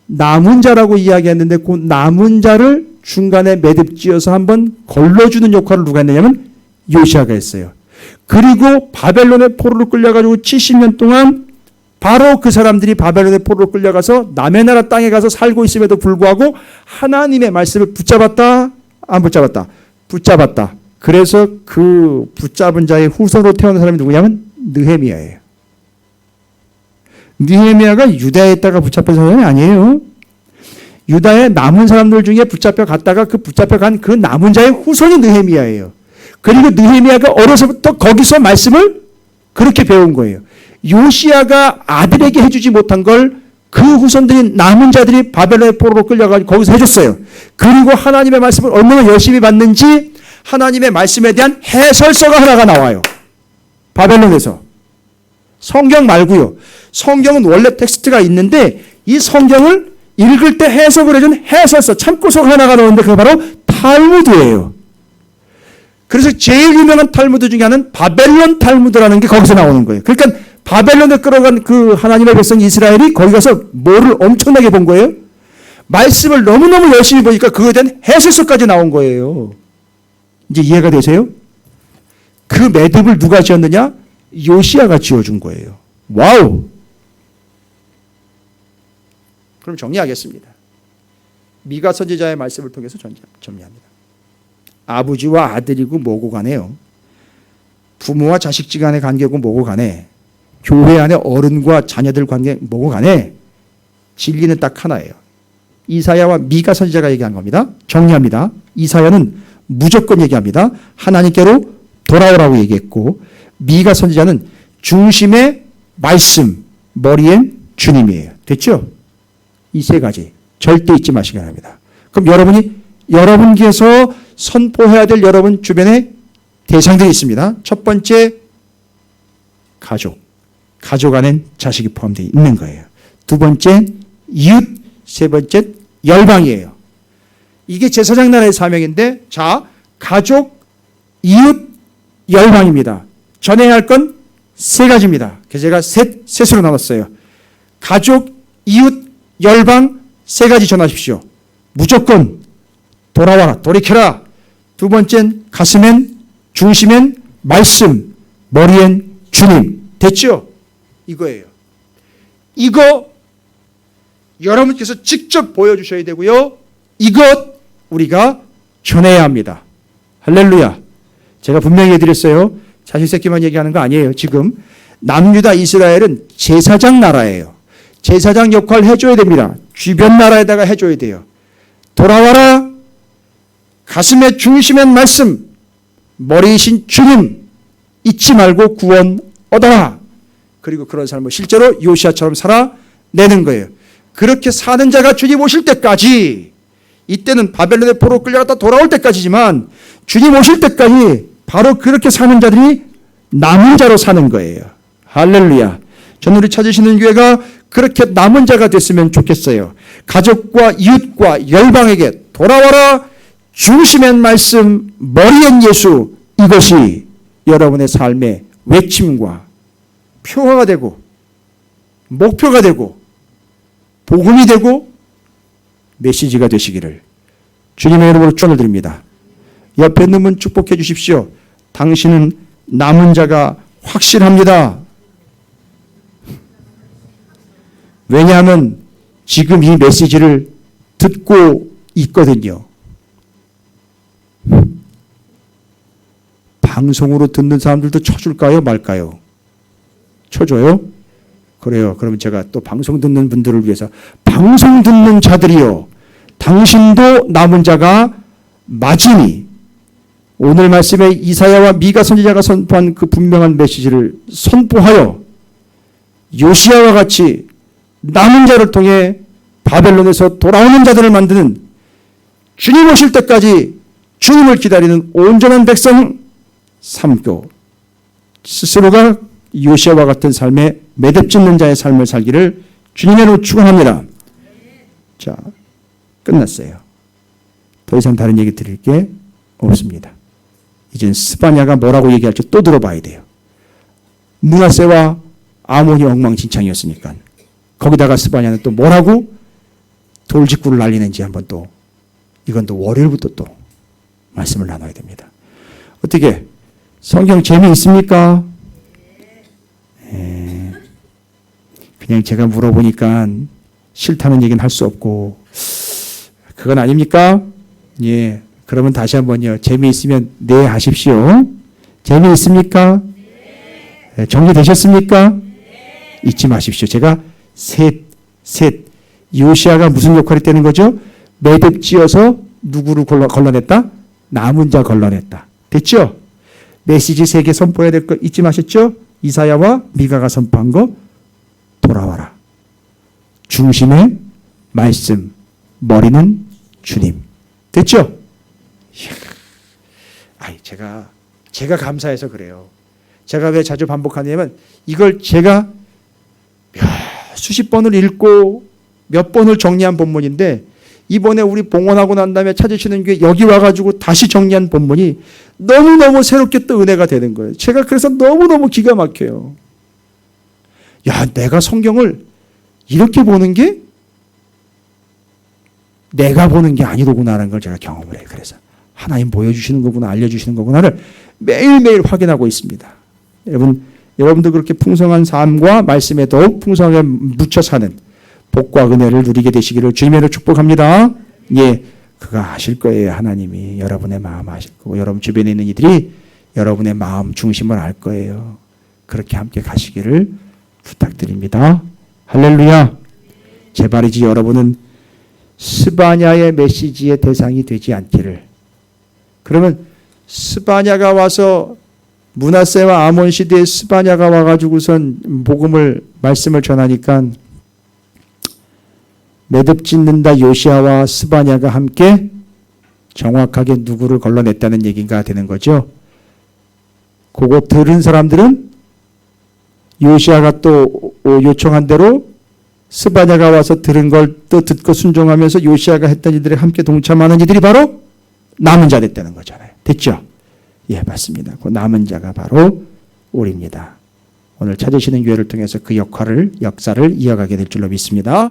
A: 남은 자라고 이야기했는데 그 남은 자를 중간에 매듭 지어서 한번 걸러주는 역할을 누가 했느냐면 요시아가 했어요. 그리고 바벨론의 포로로 끌려가지고 70년 동안 바로 그 사람들이 바벨론의 포로로 끌려가서 남의 나라 땅에 가서 살고 있음에도 불구하고 하나님의 말씀을 붙잡았다? 안 붙잡았다? 붙잡았다. 그래서 그 붙잡은 자의 후손으로 태어난 사람이 누구냐면 느헤미야예요. 느헤미야가 유다에 있다가 붙잡힌 사람이 아니에요. 유다의 남은 사람들 중에 붙잡혀 갔다가 그 붙잡혀 간 그 남은 자의 후손이 느헤미야예요. 그리고 느헤미야가 어려서부터 거기서 말씀을 그렇게 배운 거예요. 요시아가 아들에게 해주지 못한 걸 그 후손들인 남은 자들이 바벨론의 포로로 끌려가지고 거기서 해줬어요. 그리고 하나님의 말씀을 얼마나 열심히 받는지 하나님의 말씀에 대한 해설서가 하나가 나와요. 바벨론에서. 성경 말고요. 성경은 원래 텍스트가 있는데 이 성경을 읽을 때 해석을 해준 해설서, 참고서가 하나가 나오는데 그게 바로 탈무드예요. 그래서 제일 유명한 탈무드 중에 하나는 바벨론 탈무드라는 게 거기서 나오는 거예요. 그러니까 바벨론에 끌어간 그 하나님의 백성 이스라엘이 거기 가서 뭐를 엄청나게 본 거예요? 말씀을 너무너무 열심히 보니까 그거에 대한 해설서까지 나온 거예요. 이제 이해가 되세요? 그 매듭을 누가 지었느냐? 요시아가 지어준 거예요. 와우! 그럼 정리하겠습니다. 미가 선지자의 말씀을 통해서 정리합니다. 아버지와 아들이고 뭐고 간에요. 부모와 자식 간의 관계고 뭐고 간에 교회 안에 어른과 자녀들 관계 뭐고 간에 진리는 딱 하나예요. 이사야와 미가 선지자가 얘기한 겁니다. 정리합니다. 이사야는 무조건 얘기합니다. 하나님께로 돌아오라고 얘기했고 미가 선지자는 중심의 말씀, 머리엔 주님이에요. 됐죠? 이 세 가지 절대 잊지 마시기 바랍니다. 그럼 여러분께서 선포해야 될 여러분 주변에 대상들이 있습니다. 첫 번째 가족 안엔 자식이 포함되어 있는 거예요. 두 번째 이웃, 세 번째 열방이에요. 이게 제사장 나라의 사명인데 자 가족, 이웃, 열방입니다. 전해야 할 건 세 가지입니다. 그래서 제가 셋으로 나눴어요. 가족, 이웃, 열방 세 가지 전하십시오. 무조건 돌아와라, 돌이켜라. 두 번째는 가슴엔, 중심엔 말씀, 머리엔 주님. 됐죠? 이거예요. 이거 여러분께서 직접 보여주셔야 되고요. 이것 우리가 전해야 합니다. 할렐루야. 제가 분명히 해드렸어요. 자식새끼만 얘기하는 거 아니에요. 지금 남유다 이스라엘은 제사장 나라예요. 제사장 역할을 해줘야 됩니다. 주변 나라에다가 해줘야 돼요. 돌아와라. 가슴의 중심엔 말씀, 머리이신 주님 잊지 말고 구원 얻어라. 그리고 그런 삶을 실제로 요시아처럼 살아내는 거예요. 그렇게 사는 자가 주님 오실 때까지, 이때는 바벨론의 포로 끌려갔다 돌아올 때까지지만 주님 오실 때까지 바로 그렇게 사는 자들이 남은 자로 사는 거예요. 할렐루야. 저는 우리 찾으시는 교회가 그렇게 남은 자가 됐으면 좋겠어요. 가족과 이웃과 열방에게 돌아와라. 중심엔 말씀, 머리엔 예수. 이것이 여러분의 삶의 외침과 표화가 되고 목표가 되고 복음이 되고 메시지가 되시기를 주님의 이름으로 축원을 드립니다. 옆에 있는 분 축복해 주십시오. 당신은 남은 자가 확실합니다. 왜냐하면 지금 이 메시지를 듣고 있거든요. 방송으로 듣는 사람들도 쳐줄까요? 말까요? 쳐줘요? 그래요. 그러면 제가 또 방송 듣는 분들을 위해서 방송 듣는 자들이요. 당신도 남은 자가 맞으니 오늘 말씀에 이사야와 미가 선지자가 선포한 그 분명한 메시지를 선포하여 요시아와 같이 남은 자를 통해 바벨론에서 돌아오는 자들을 만드는 주님 오실 때까지 주님을 기다리는 온전한 백성 삼고 스스로가 요시아와 같은 삶에 매듭 짓는 자의 삶을 살기를 주님으로 축원합니다. 자, 끝났어요. 더 이상 다른 얘기 드릴 게 없습니다. 이젠 스바냐가 뭐라고 얘기할지 또 들어봐야 돼요. 므낫세와 아몬이 엉망진창이었으니까 거기다가 스바냐는 또 뭐라고 돌직구를 날리는지 한번 또 이건 또 월요일부터 또 말씀을 나눠야 됩니다. 어떻게 성경 재미있습니까? 그냥 제가 물어보니까 싫다는 얘기는 할 수 없고 그건 아닙니까? 예. 그러면 다시 한번요. 재미있으면 네 하십시오. 재미있습니까? 네. 정리되셨습니까? 네. 잊지 마십시오. 제가 셋. 요시아가 무슨 역할이 되는 거죠? 매듭 지어서 누구를 걸러냈다? 남은 자 걸러냈다. 됐죠? 메시지 3개 선포해야 될 거 잊지 마셨죠? 이사야와 미가가 선포한 거 돌아와라. 중심의 말씀, 머리는 주님. 됐죠? 이야. 아이, 제가 감사해서 그래요. 제가 왜 자주 반복하냐면 이걸 제가 수십 번을 읽고 몇 번을 정리한 본문인데 이번에 우리 봉헌하고 난 다음에 찾으시는 게 여기 와가지고 다시 정리한 본문이 너무너무 새롭게 또 은혜가 되는 거예요. 제가 그래서 너무너무 기가 막혀요. 야, 내가 성경을 이렇게 보는 게 내가 보는 게 아니로구나라는 걸 제가 경험을 해요. 그래서 하나님 보여주시는 거구나, 알려주시는 거구나를 매일매일 확인하고 있습니다. 여러분도 그렇게 풍성한 삶과 말씀에 더욱 풍성하게 묻혀 사는 복과 은혜를 누리게 되시기를 주님으로 축복합니다. 예, 그가 아실 거예요. 하나님이 여러분의 마음 아실 거고 여러분 주변에 있는 이들이 여러분의 마음 중심을 알 거예요. 그렇게 함께 가시기를 부탁드립니다. 할렐루야. 제발이지 여러분은 스바냐의 메시지의 대상이 되지 않기를. 그러면 스바냐가 와서 므낫세와 아몬 시대에 스바냐가 와가지고선 복음을 말씀을 전하니까 매듭 짓는다 요시아와 스바냐가 함께 정확하게 누구를 걸러냈다는 얘기가 되는 거죠. 그거 들은 사람들은 요시아가 또 요청한 대로 스바냐가 와서 들은 걸 또 듣고 순종하면서 요시아가 했던 이들에 함께 동참하는 이들이 바로 남은 자 됐다는 거잖아요. 됐죠? 예, 맞습니다. 그 남은 자가 바로 우리입니다. 오늘 찾으시는 교회를 통해서 그 역사를 이어가게 될 줄로 믿습니다.